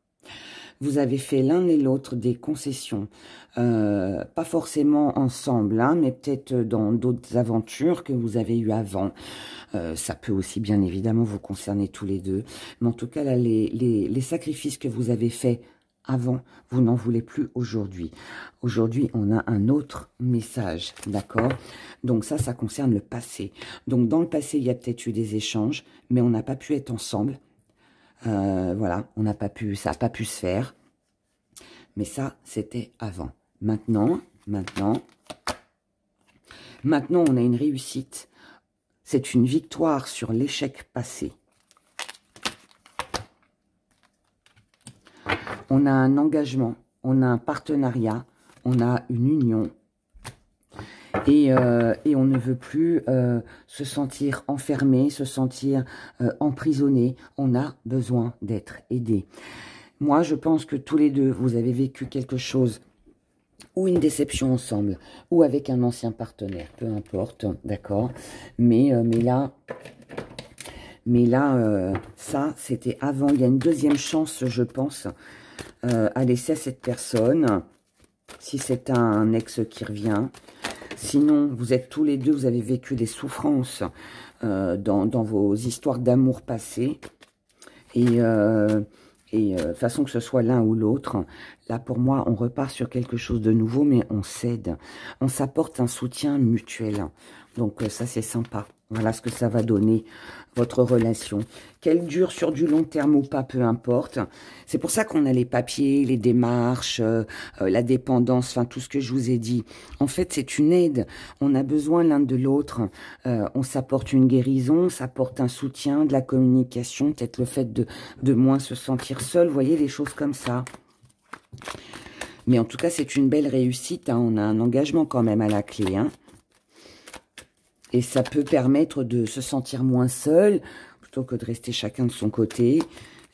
Vous avez fait l'un et l'autre des concessions. Pas forcément ensemble, hein, mais peut-être dans d'autres aventures que vous avez eues avant. Ça peut aussi, bien évidemment, vous concerner tous les deux. Mais en tout cas, là, les sacrifices que vous avez faits avant, vous n'en voulez plus aujourd'hui. Aujourd'hui, on a un autre message, d'accord? Donc ça concerne le passé. Donc dans le passé, il y a peut-être eu des échanges, mais on n'a pas pu être ensemble. Voilà, on n'a pas pu, ça n'a pas pu se faire. Mais ça, c'était avant. Maintenant, on a une réussite. C'est une victoire sur l'échec passé. On a un engagement, on a un partenariat, on a une union. Et on ne veut plus se sentir enfermé, se sentir emprisonné. On a besoin d'être aidé. Moi, je pense que tous les deux, vous avez vécu quelque chose, ou une déception ensemble, ou avec un ancien partenaire, peu importe, d'accord. Mais là, ça, c'était avant. Il y a une deuxième chance, je pense, à laisser à cette personne, si c'est un ex qui revient. Sinon, vous êtes tous les deux, vous avez vécu des souffrances dans vos histoires d'amour passées. Et de façon que ce soit l'un ou l'autre, là pour moi, on repart sur quelque chose de nouveau, mais on s'aide. On s'apporte un soutien mutuel. Donc ça, c'est sympa. Voilà ce que ça va donner, votre relation. Qu'elle dure sur du long terme ou pas, peu importe. C'est pour ça qu'on a les papiers, les démarches, la dépendance, enfin tout ce que je vous ai dit. En fait, c'est une aide. On a besoin l'un de l'autre. On s'apporte une guérison, on s'apporte un soutien, de la communication, peut-être le fait de moins se sentir seul. Vous voyez, les choses comme ça. Mais en tout cas, c'est une belle réussite. Hein. On a un engagement quand même à la clé, hein. Et ça peut permettre de se sentir moins seul, plutôt que de rester chacun de son côté.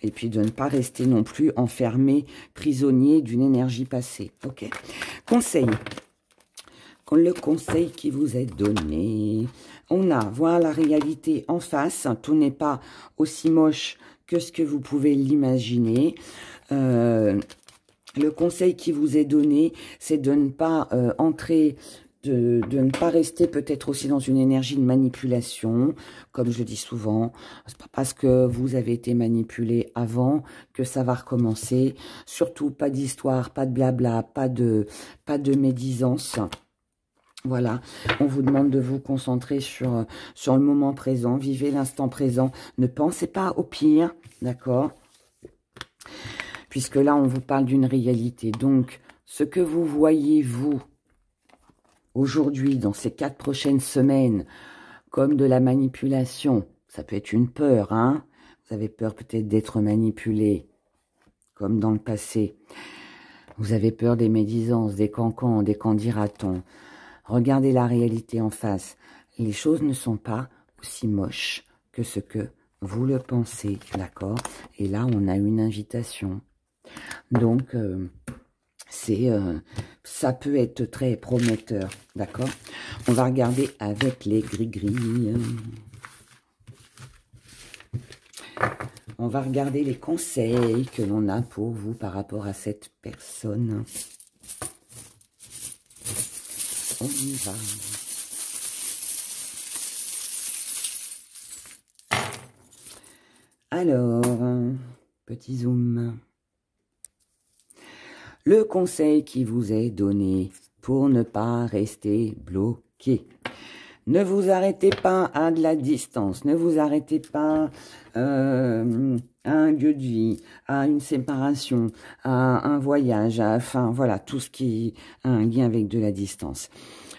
Et puis de ne pas rester non plus enfermé, prisonnier d'une énergie passée. Ok. Conseil. Le conseil qui vous est donné. On a, voir la réalité en face. Tout n'est pas aussi moche que ce que vous pouvez l'imaginer. Le conseil qui vous est donné, c'est de ne pas entrer... De ne pas rester peut-être aussi dans une énergie de manipulation, comme je dis souvent. C'est pas parce que vous avez été manipulé avant que ça va recommencer. Surtout pas d'histoire, pas de blabla, pas de médisance. Voilà, on vous demande de vous concentrer sur le moment présent. Vivez l'instant présent. Ne pensez pas au pire, d'accord? Puisque là, on vous parle d'une réalité. Donc, ce que vous voyez, vous, aujourd'hui, dans ces 4 prochaines semaines, comme de la manipulation, ça peut être une peur, hein. Vous avez peur peut-être d'être manipulé, comme dans le passé. Vous avez peur des médisances, des cancans, des candidatons. Regardez la réalité en face. Les choses ne sont pas aussi moches que ce que vous le pensez, d'accord? Et là, on a une invitation. Donc... ça peut être très prometteur, d'accord? On va regarder avec les gris-gris. On va regarder les conseils que l'on a pour vous par rapport à cette personne. On y va. Alors, petit zoom. Le conseil qui vous est donné pour ne pas rester bloqué. Ne vous arrêtez pas à de la distance. Ne vous arrêtez pas à un lieu de vie, à une séparation, à un voyage, enfin voilà, tout ce qui a un lien avec de la distance.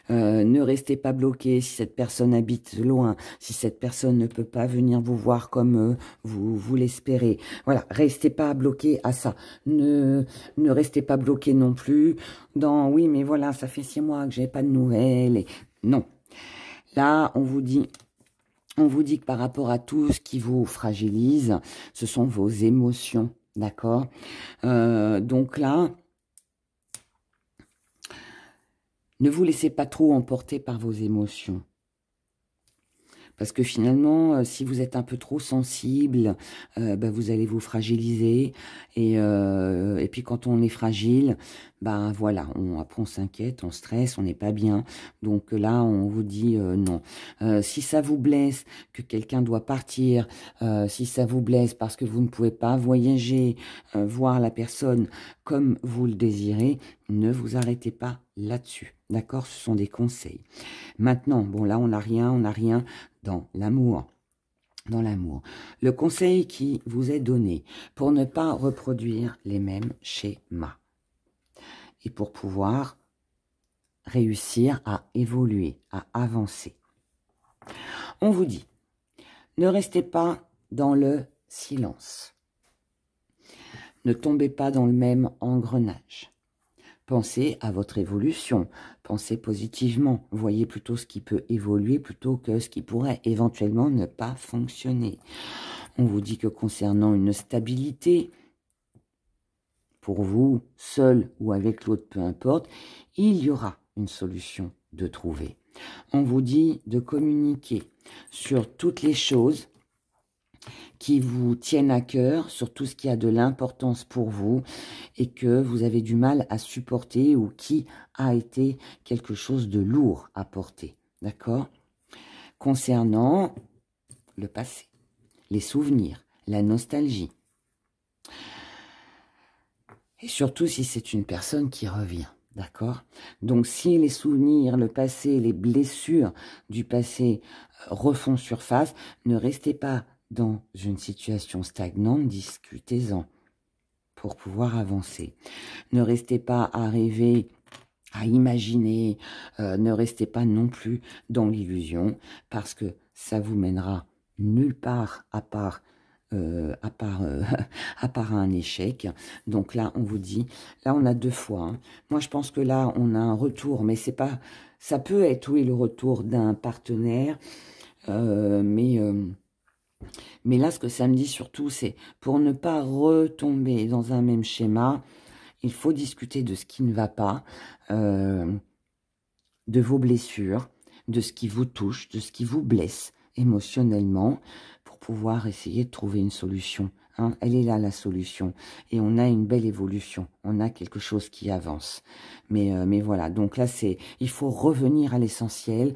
Ne restez pas bloqué si cette personne habite loin, si cette personne ne peut pas venir vous voir comme vous l'espérez. Voilà, restez pas bloqué à ça. Ne restez pas bloqué non plus dans oui, mais voilà, ça fait 6 mois que j'ai pas de nouvelles. Et... Non. Là, on vous dit que par rapport à tout ce qui vous fragilise, ce sont vos émotions, d'accord? Donc là, ne vous laissez pas trop emporter par vos émotions. Parce que finalement, si vous êtes un peu trop sensible, vous allez vous fragiliser. Et puis quand on est fragile, voilà, après on s'inquiète, on stresse, on n'est pas bien. Donc là, on vous dit non. Si ça vous blesse que quelqu'un doit partir, si ça vous blesse parce que vous ne pouvez pas voyager, voir la personne comme vous le désirez, ne vous arrêtez pas là-dessus. D'accord? Ce sont des conseils. Maintenant, bon là, on n'a rien dans l'amour. Dans l'amour. Le conseil qui vous est donné pour ne pas reproduire les mêmes schémas et pour pouvoir réussir à évoluer, à avancer. On vous dit, ne restez pas dans le silence. Ne tombez pas dans le même engrenage. Pensez à votre évolution, pensez positivement, voyez plutôt ce qui peut évoluer plutôt que ce qui pourrait éventuellement ne pas fonctionner. On vous dit que concernant une stabilité, pour vous, seul ou avec l'autre, peu importe, il y aura une solution de trouver. On vous dit de communiquer sur toutes les choses qui vous tiennent à cœur, sur tout ce qui a de l'importance pour vous et que vous avez du mal à supporter ou qui a été quelque chose de lourd à porter. D'accord? Concernant le passé, les souvenirs, la nostalgie. Et surtout si c'est une personne qui revient. D'accord? Donc si les souvenirs, le passé, les blessures du passé refont surface, ne restez pas dans une situation stagnante, discutez-en pour pouvoir avancer. Ne restez pas à rêver, à imaginer, ne restez pas non plus dans l'illusion parce que ça vous mènera nulle part à part un échec. Donc là, on vous dit, là on a 2 fois. Hein. Moi, je pense que là, on a un retour, mais c'est pas, ça peut être, oui, le retour d'un partenaire, mais là, ce que ça me dit surtout, c'est pour ne pas retomber dans un même schéma, il faut discuter de ce qui ne va pas, de vos blessures, de ce qui vous touche, de ce qui vous blesse émotionnellement, pour pouvoir essayer de trouver une solution. Hein. Elle est là, la solution. Et on a une belle évolution. On a quelque chose qui avance. Mais voilà, donc là, il faut revenir à l'essentiel,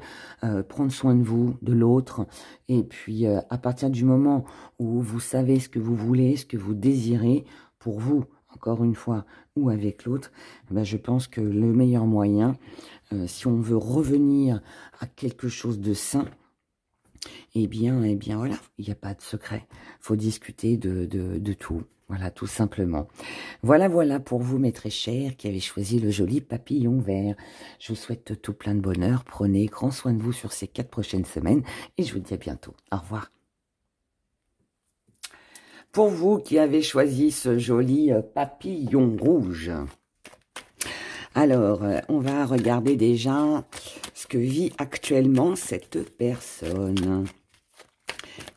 prendre soin de vous, de l'autre. Et puis, à partir du moment où vous savez ce que vous voulez, ce que vous désirez, pour vous, encore une fois, ou avec l'autre, je pense que le meilleur moyen, si on veut revenir à quelque chose de sain, eh bien voilà, il n'y a pas de secret. Il faut discuter de tout. Voilà, tout simplement. Voilà pour vous, mes très chers, qui avez choisi le joli papillon vert. Je vous souhaite tout plein de bonheur. Prenez grand soin de vous sur ces 4 prochaines semaines. Et je vous dis à bientôt. Au revoir. Pour vous qui avez choisi ce joli papillon rouge. Alors, on va regarder déjà ce que vit actuellement cette personne.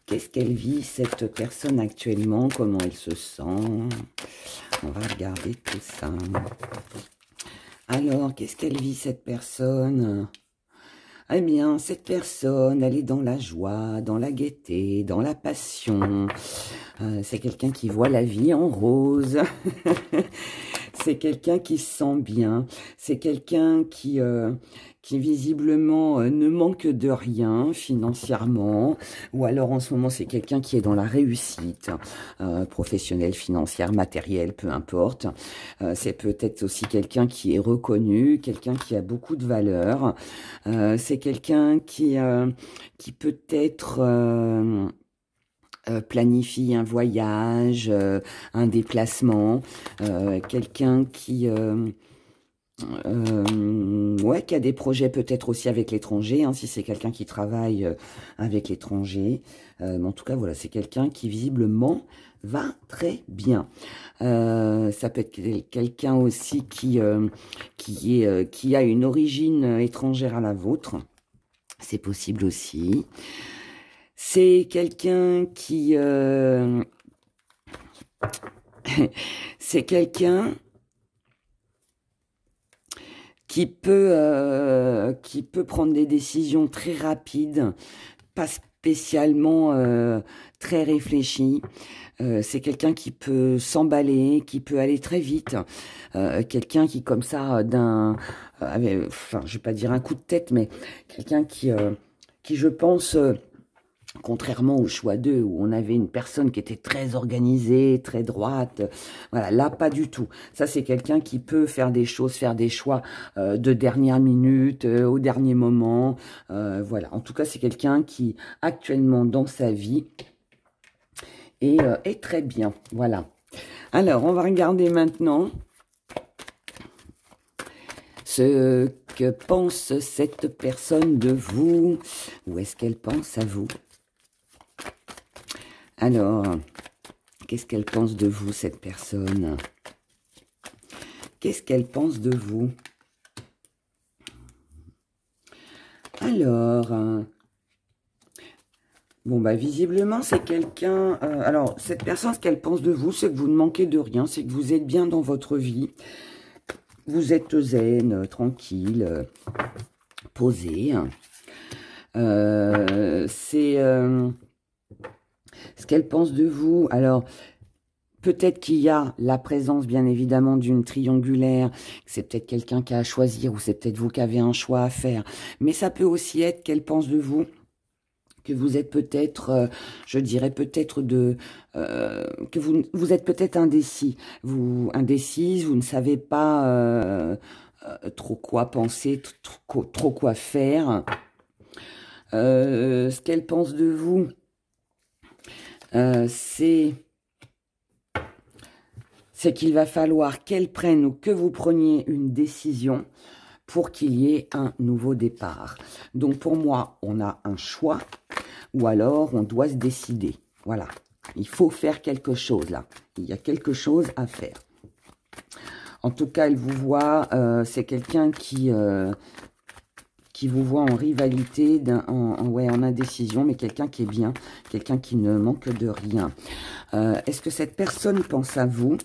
Qu'est-ce qu'elle vit, cette personne, actuellement? Comment elle se sent? On va regarder tout ça. Alors, qu'est-ce qu'elle vit, cette personne? Eh bien, cette personne, elle est dans la joie, dans la gaieté, dans la passion. C'est quelqu'un qui voit la vie en rose. C'est quelqu'un qui se sent bien. C'est quelqu'un qui visiblement ne manque de rien financièrement. Ou alors en ce moment, c'est quelqu'un qui est dans la réussite professionnelle, financière, matérielle, peu importe. C'est peut-être aussi quelqu'un qui est reconnu, quelqu'un qui a beaucoup de valeur. C'est quelqu'un qui peut-être planifie un voyage, un déplacement, quelqu'un qui... ouais, qui a des projets peut-être aussi avec l'étranger, hein, si c'est quelqu'un qui travaille avec l'étranger. Mais en tout cas, voilà, c'est quelqu'un qui visiblement va très bien. Ça peut être quelqu'un aussi qui a une origine étrangère à la vôtre. C'est possible aussi. C'est quelqu'un qui... c'est quelqu'un qui peut prendre des décisions très rapides, pas spécialement très réfléchies. C'est quelqu'un qui peut s'emballer, qui peut aller très vite. Quelqu'un qui, comme ça, enfin, je vais pas dire un coup de tête, mais quelqu'un qui, je pense... contrairement au choix 2, où on avait une personne qui était très organisée, très droite, voilà, là, pas du tout. Ça, c'est quelqu'un qui peut faire des choses, faire des choix de dernière minute, au dernier moment. Voilà, en tout cas, c'est quelqu'un qui, actuellement, dans sa vie, est très bien. Voilà. Alors, on va regarder maintenant ce que pense cette personne de vous. Ou est-ce qu'elle pense à vous? Alors, qu'est-ce qu'elle pense de vous, cette personne? Qu'est-ce qu'elle pense de vous? Alors, bon, bah, visiblement, c'est quelqu'un... alors, cette personne, ce qu'elle pense de vous, c'est que vous ne manquez de rien, c'est que vous êtes bien dans votre vie. Vous êtes zen, tranquille, posé. C'est... ce qu'elle pense de vous, alors... Peut-être qu'il y a la présence, bien évidemment, d'une triangulaire. C'est peut-être quelqu'un qui a à choisir ou c'est peut-être vous qui avez un choix à faire. Mais ça peut aussi être qu'elle pense de vous, que vous êtes peut-être, je dirais peut-être que vous êtes peut-être indécis. Indécise, vous ne savez pas trop quoi penser, trop quoi faire. Ce qu'elle pense de vous, c'est qu'il va falloir qu'elle prenne ou que vous preniez une décision pour qu'il y ait un nouveau départ. Donc pour moi, on a un choix ou alors on doit se décider. Voilà, il faut faire quelque chose là. Il y a quelque chose à faire. En tout cas, elle vous voit, c'est quelqu'un qui vous voit en rivalité, en indécision, mais quelqu'un qui est bien, quelqu'un qui ne manque de rien. Est-ce que cette personne pense à vous ?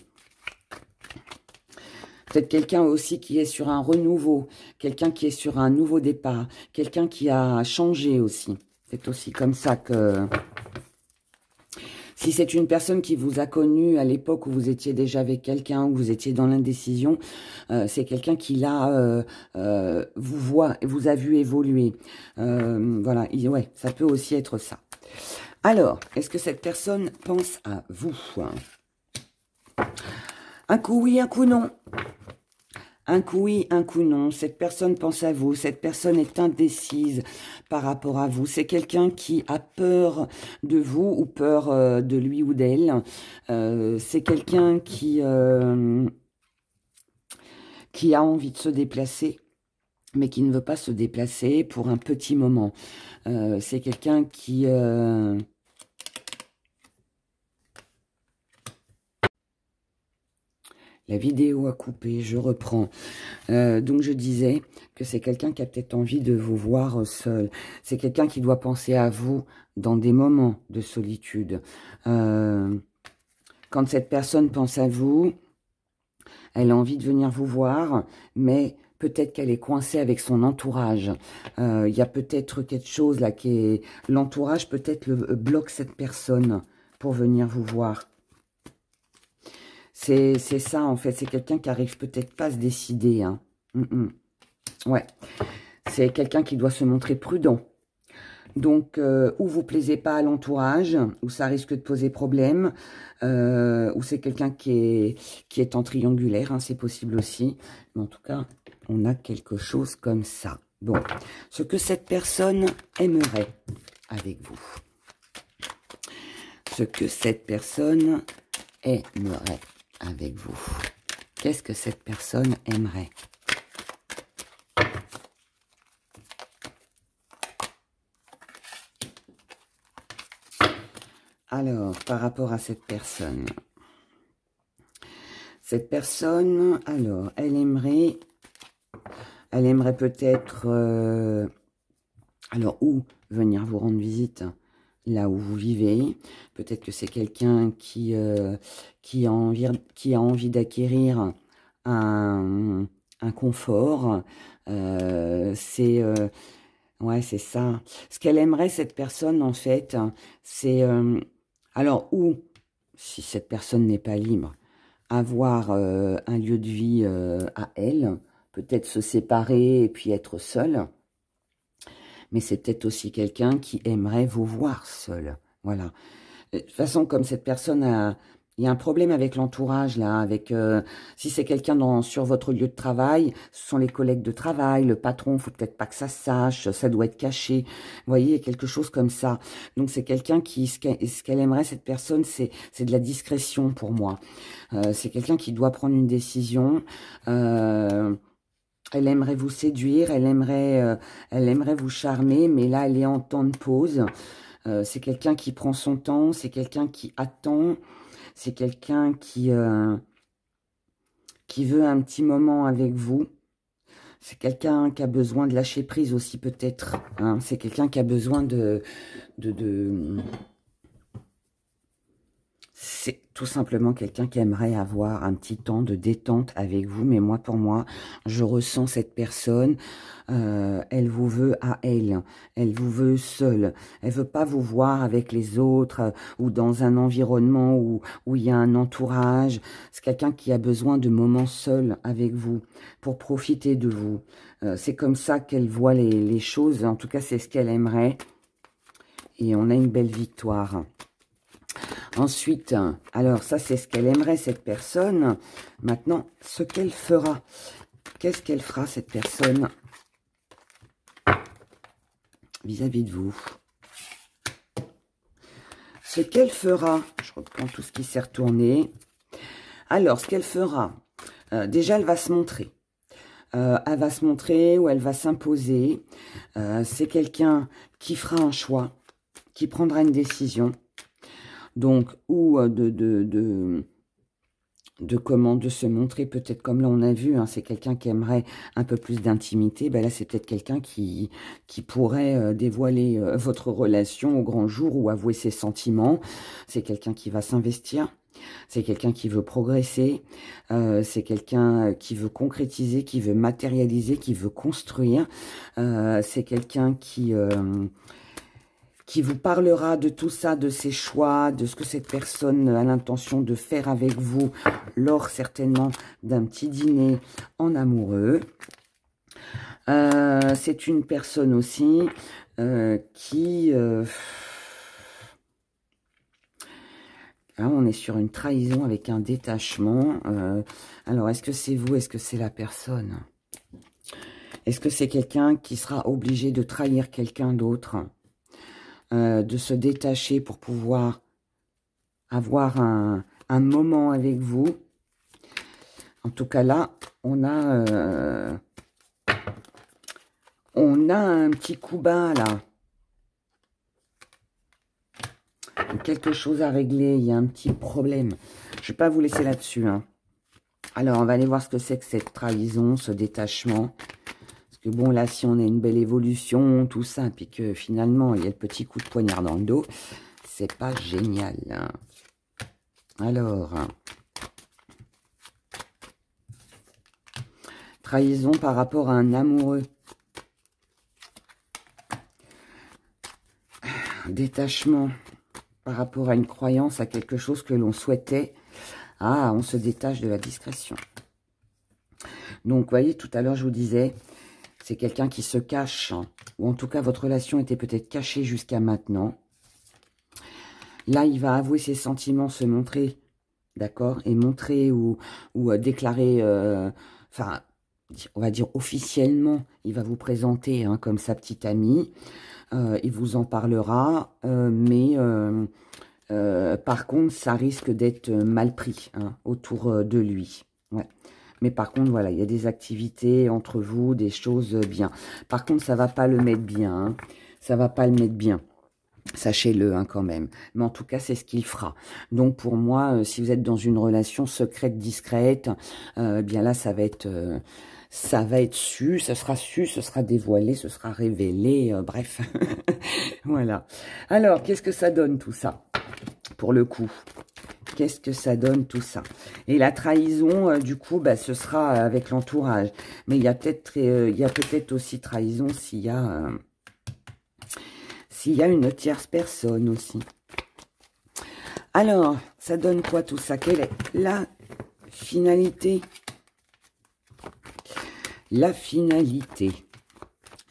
Peut-être quelqu'un aussi qui est sur un renouveau, quelqu'un qui est sur un nouveau départ, quelqu'un qui a changé aussi. C'est aussi comme ça que... Si c'est une personne qui vous a connu à l'époque où vous étiez déjà avec quelqu'un, où vous étiez dans l'indécision, c'est quelqu'un qui là vous a vu évoluer. Voilà, ouais, ça peut aussi être ça. Alors, est-ce que cette personne pense à vous? Un coup oui, un coup non. Un coup oui, un coup non. Cette personne pense à vous. Cette personne est indécise par rapport à vous. C'est quelqu'un qui a peur de vous ou peur de lui ou d'elle. C'est quelqu'un qui a envie de se déplacer, mais qui ne veut pas se déplacer pour un petit moment. C'est quelqu'un qui... La vidéo a coupé, je reprends. Donc je disais que c'est quelqu'un qui a peut-être envie de vous voir seul. C'est quelqu'un qui doit penser à vous dans des moments de solitude. Quand cette personne pense à vous, elle a envie de venir vous voir, mais peut-être qu'elle est coincée avec son entourage. Il y a peut-être quelque chose là qui est... L'entourage peut-être bloque cette personne pour venir vous voir. C'est ça, en fait. C'est quelqu'un qui arrive peut-être pas à se décider. Hein. Ouais. C'est quelqu'un qui doit se montrer prudent. Donc, ou vous plaisez pas à l'entourage, ou ça risque de poser problème, ou c'est quelqu'un qui est en triangulaire, hein, c'est possible aussi. Mais en tout cas, on a quelque chose comme ça. Bon, ce que cette personne aimerait avec vous. ce que cette personne aimerait avec vous. Qu'est-ce que cette personne aimerait? Alors, par rapport à cette personne, alors, elle aimerait peut-être, alors, ou venir vous rendre visite là où vous vivez. Peut-être que c'est quelqu'un qui a envie d'acquérir un confort. Ouais, c'est ça. Ce qu'elle aimerait, cette personne, en fait, c'est... alors, ou, si cette personne n'est pas libre, avoir un lieu de vie à elle, peut-être se séparer et puis être seule. Mais c'est peut-être aussi quelqu'un qui aimerait vous voir seul. Voilà. De toute façon, comme cette personne a... Il y a un problème avec l'entourage, là, avec... si c'est quelqu'un sur votre lieu de travail, ce sont les collègues de travail, le patron, faut peut-être pas que ça se sache, ça doit être caché. Vous voyez, quelque chose comme ça. Donc, c'est quelqu'un qui... Ce qu'elle aimerait, cette personne, c'est de la discrétion pour moi. C'est quelqu'un qui doit prendre une décision... Elle aimerait vous séduire, elle aimerait vous charmer, mais là, elle est en temps de pause. C'est quelqu'un qui prend son temps, c'est quelqu'un qui attend, c'est quelqu'un qui veut un petit moment avec vous. C'est quelqu'un qui a besoin de lâcher prise aussi, peut-être. Hein. C'est quelqu'un qui a besoin C'est tout simplement quelqu'un qui aimerait avoir un petit temps de détente avec vous. Mais moi, pour moi, je ressens cette personne. Elle vous veut à elle. Elle vous veut seule. Elle veut pas vous voir avec les autres ou dans un environnement où il y a un entourage. C'est quelqu'un qui a besoin de moments seuls avec vous pour profiter de vous. C'est comme ça qu'elle voit les choses. En tout cas, c'est ce qu'elle aimerait. Et on a une belle victoire. Ensuite, alors ça c'est ce qu'elle aimerait cette personne. Maintenant, ce qu'elle fera. Qu'est-ce qu'elle fera cette personne vis-à-vis de vous? Ce qu'elle fera, je reprends tout ce qui s'est retourné. Alors, ce qu'elle fera, déjà elle va se montrer. Elle va se montrer ou elle va s'imposer. C'est quelqu'un qui fera un choix, qui prendra une décision. Donc, ou de se montrer, peut-être comme là on a vu, hein, c'est quelqu'un qui aimerait un peu plus d'intimité, ben là c'est peut-être quelqu'un qui pourrait dévoiler votre relation au grand jour ou avouer ses sentiments. C'est quelqu'un qui va s'investir, c'est quelqu'un qui veut progresser, c'est quelqu'un qui veut concrétiser, qui veut matérialiser, qui veut construire, c'est quelqu'un qui vous parlera de tout ça, de ses choix, de ce que cette personne a l'intention de faire avec vous lors certainement d'un petit dîner en amoureux. C'est une personne aussi qui... là, on est sur une trahison avec un détachement. Alors, est-ce que c'est vous? Est-ce que c'est la personne? Est-ce que c'est quelqu'un qui sera obligé de trahir quelqu'un d'autre? De se détacher pour pouvoir avoir un moment avec vous. En tout cas là, on a un petit coup bas là. Quelque chose à régler, il y a un petit problème. Je ne vais pas vous laisser là-dessus. Hein. Alors, on va aller voir ce que c'est que cette trahison, ce détachement. Que bon, là, si on a une belle évolution, tout ça, puis que finalement, il y a le petit coup de poignard dans le dos, c'est pas génial. Hein. Alors, trahison par rapport à un amoureux. Détachement par rapport à une croyance, à quelque chose que l'on souhaitait. Ah, on se détache de la discrétion. Donc, vous voyez, tout à l'heure, je vous disais... C'est quelqu'un qui se cache, hein, ou en tout cas, votre relation était peut-être cachée jusqu'à maintenant. Là, il va avouer ses sentiments, se montrer, d'accord, et montrer ou déclarer, enfin, on va dire officiellement, il va vous présenter hein, comme sa petite amie. Il vous en parlera, mais Par contre, ça risque d'être mal pris hein, autour de lui. Ouais. Mais par contre, voilà, il y a des activités entre vous, des choses bien. Par contre, ça va pas le mettre bien. Hein. Ça va pas le mettre bien. Sachez-le hein, quand même. Mais en tout cas, c'est ce qu'il fera. Donc pour moi, si vous êtes dans une relation secrète, discrète, bien là, ça va être su, ce sera dévoilé, ce sera révélé, bref. Voilà. Alors, qu'est-ce que ça donne tout ça, pour le coup? Qu'est-ce que ça donne tout ça? Et la trahison, du coup, bah, ce sera avec l'entourage. Mais il y a peut-être aussi trahison s'il y a une tierce personne aussi. Alors, ça donne quoi tout ça? Quelle est la finalité? La finalité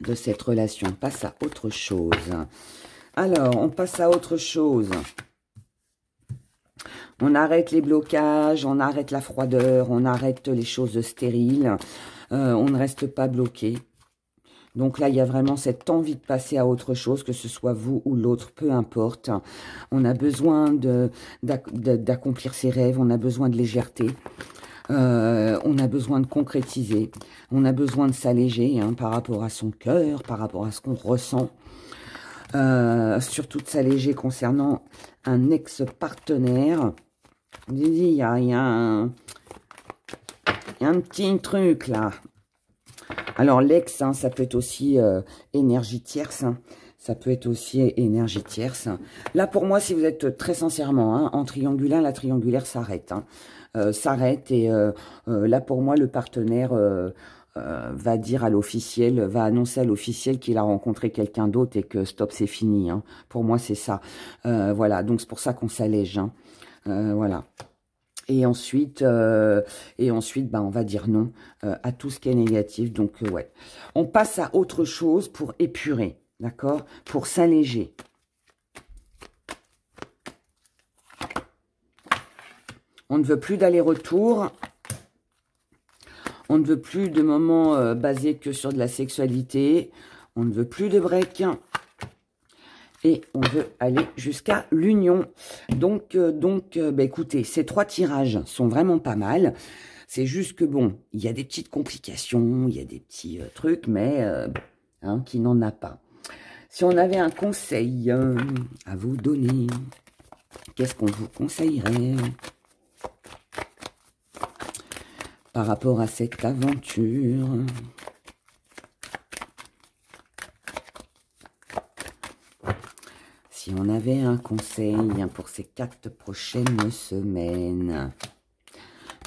de cette relation. On passe à autre chose. Alors, on passe à autre chose. On arrête les blocages, on arrête la froideur, on arrête les choses stériles. On ne reste pas bloqué. Donc là, il y a vraiment cette envie de passer à autre chose, que ce soit vous ou l'autre, peu importe. On a besoin d'accomplir ses rêves, on a besoin de légèreté. On a besoin de concrétiser. On a besoin de s'alléger hein, par rapport à son cœur, par rapport à ce qu'on ressent. Surtout de s'alléger concernant un ex-partenaire. Je vous ai dit, il y a un petit truc là. Alors l'ex, hein, ça peut être aussi énergie tierce. Hein. Ça peut être aussi énergie tierce. Là, pour moi, si vous êtes très sincèrement hein, en triangulaire, la triangulaire s'arrête. Hein. S'arrête et là, pour moi, le partenaire va dire à l'officiel, va annoncer à l'officiel qu'il a rencontré quelqu'un d'autre et que stop, c'est fini. Hein. Pour moi, c'est ça. Voilà, donc c'est pour ça qu'on s'allège. Hein. Voilà. Et ensuite, bah, on va dire non à tout ce qui est négatif. Donc, ouais. On passe à autre chose pour épurer, d'accord? Pour s'alléger. On ne veut plus d'aller-retour. On ne veut plus de moments basés que sur de la sexualité. On ne veut plus de break. Et on veut aller jusqu'à l'union. Donc bah, écoutez, ces 3 tirages sont vraiment pas mal. C'est juste que bon, il y a des petites complications, il y a des petits trucs, mais hein, qui n'en a pas. Si on avait un conseil à vous donner, qu'est-ce qu'on vous conseillerait par rapport à cette aventure? Si on avait un conseil pour ces 4 prochaines semaines,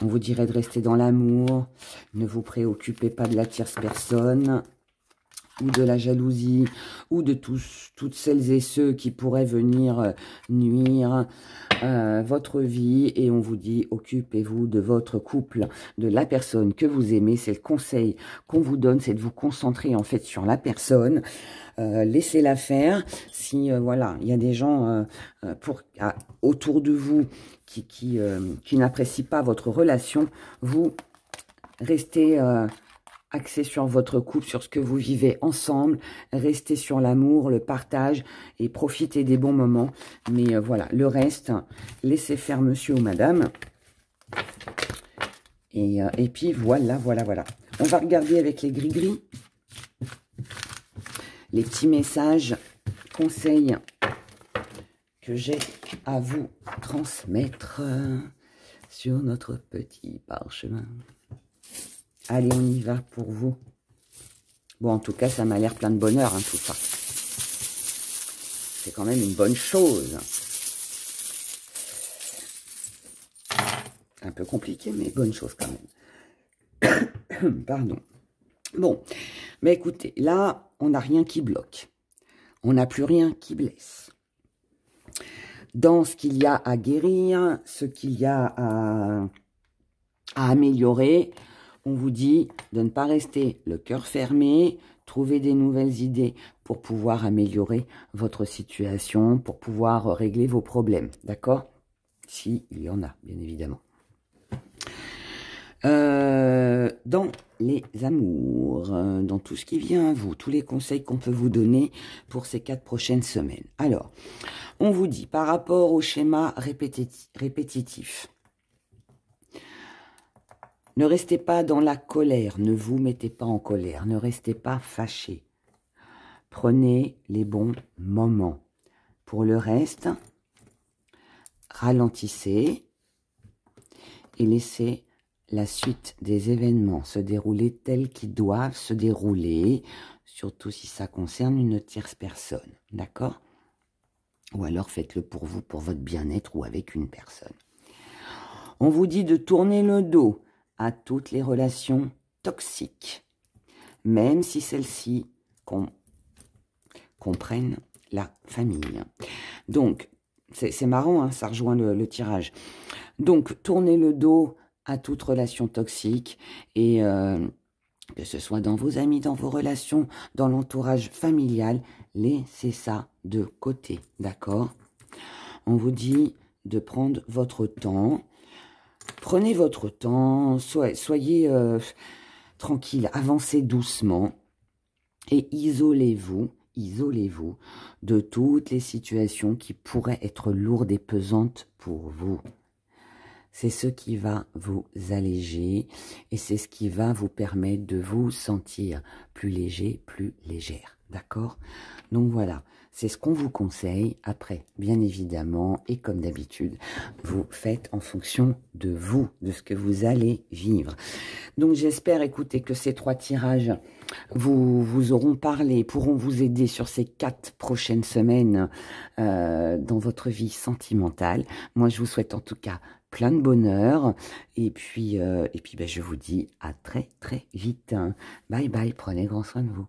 on vous dirait de rester dans l'amour, ne vous préoccupez pas de la tierce personne, ou de la jalousie, ou de toutes celles et ceux qui pourraient venir nuire votre vie. Et on vous dit, occupez-vous de votre couple, de la personne que vous aimez. C'est le conseil qu'on vous donne, c'est de vous concentrer en fait sur la personne. Laissez-la faire. Si voilà, il y a des gens autour de vous qui n'apprécient pas votre relation, vous restez axé sur votre couple, sur ce que vous vivez ensemble, restez sur l'amour, le partage et profitez des bons moments. Mais voilà, le reste, laissez faire monsieur ou madame. Et puis voilà. On va regarder avec les gris-gris les petits messages, conseils que j'ai à vous transmettre sur notre petit parchemin. Allez, on y va pour vous. Bon, en tout cas, ça m'a l'air plein de bonheur, hein, tout ça. C'est quand même une bonne chose. Un peu compliqué, mais bonne chose quand même. Pardon. Bon, mais écoutez, là, on n'a rien qui bloque. On n'a plus rien qui blesse. Dans ce qu'il y a à guérir, ce qu'il y a à améliorer, on vous dit de ne pas rester le cœur fermé, trouver des nouvelles idées pour pouvoir améliorer votre situation, pour pouvoir régler vos problèmes, d'accord? S'il y en a, bien évidemment. Dans les amours, dans tout ce qui vient à vous, tous les conseils qu'on peut vous donner pour ces 4 prochaines semaines. Alors, On vous dit, par rapport au schéma répétitif, ne restez pas dans la colère, ne vous mettez pas en colère, ne restez pas fâché. Prenez les bons moments. Pour le reste, ralentissez et laissez la suite des événements se dérouler tels qu'ils doivent se dérouler, surtout si ça concerne une tierce personne, d'accord? Ou alors faites-le pour vous, pour votre bien-être ou avec une personne. On vous dit de tourner le dos à toutes les relations toxiques, même si celles-ci comprennent la famille. Donc, c'est marrant, hein, ça rejoint le tirage. Donc, tournez le dos à toute relation toxique et que ce soit dans vos amis, dans vos relations, dans l'entourage familial, laissez ça de côté, d'accord? On vous dit de prendre votre temps. Prenez votre temps, soyez tranquille, avancez doucement et isolez-vous de toutes les situations qui pourraient être lourdes et pesantes pour vous. C'est ce qui va vous alléger et c'est ce qui va vous permettre de vous sentir plus léger, plus légère. D'accord? Donc voilà, c'est ce qu'on vous conseille. Après, bien évidemment, et comme d'habitude, vous faites en fonction de vous, de ce que vous allez vivre. Donc j'espère, écoutez, que ces 3 tirages vous auront parlé, pourront vous aider sur ces 4 prochaines semaines dans votre vie sentimentale. Moi, je vous souhaite en tout cas plein de bonheur. Et puis ben, je vous dis à très très vite. Bye bye, prenez grand soin de vous.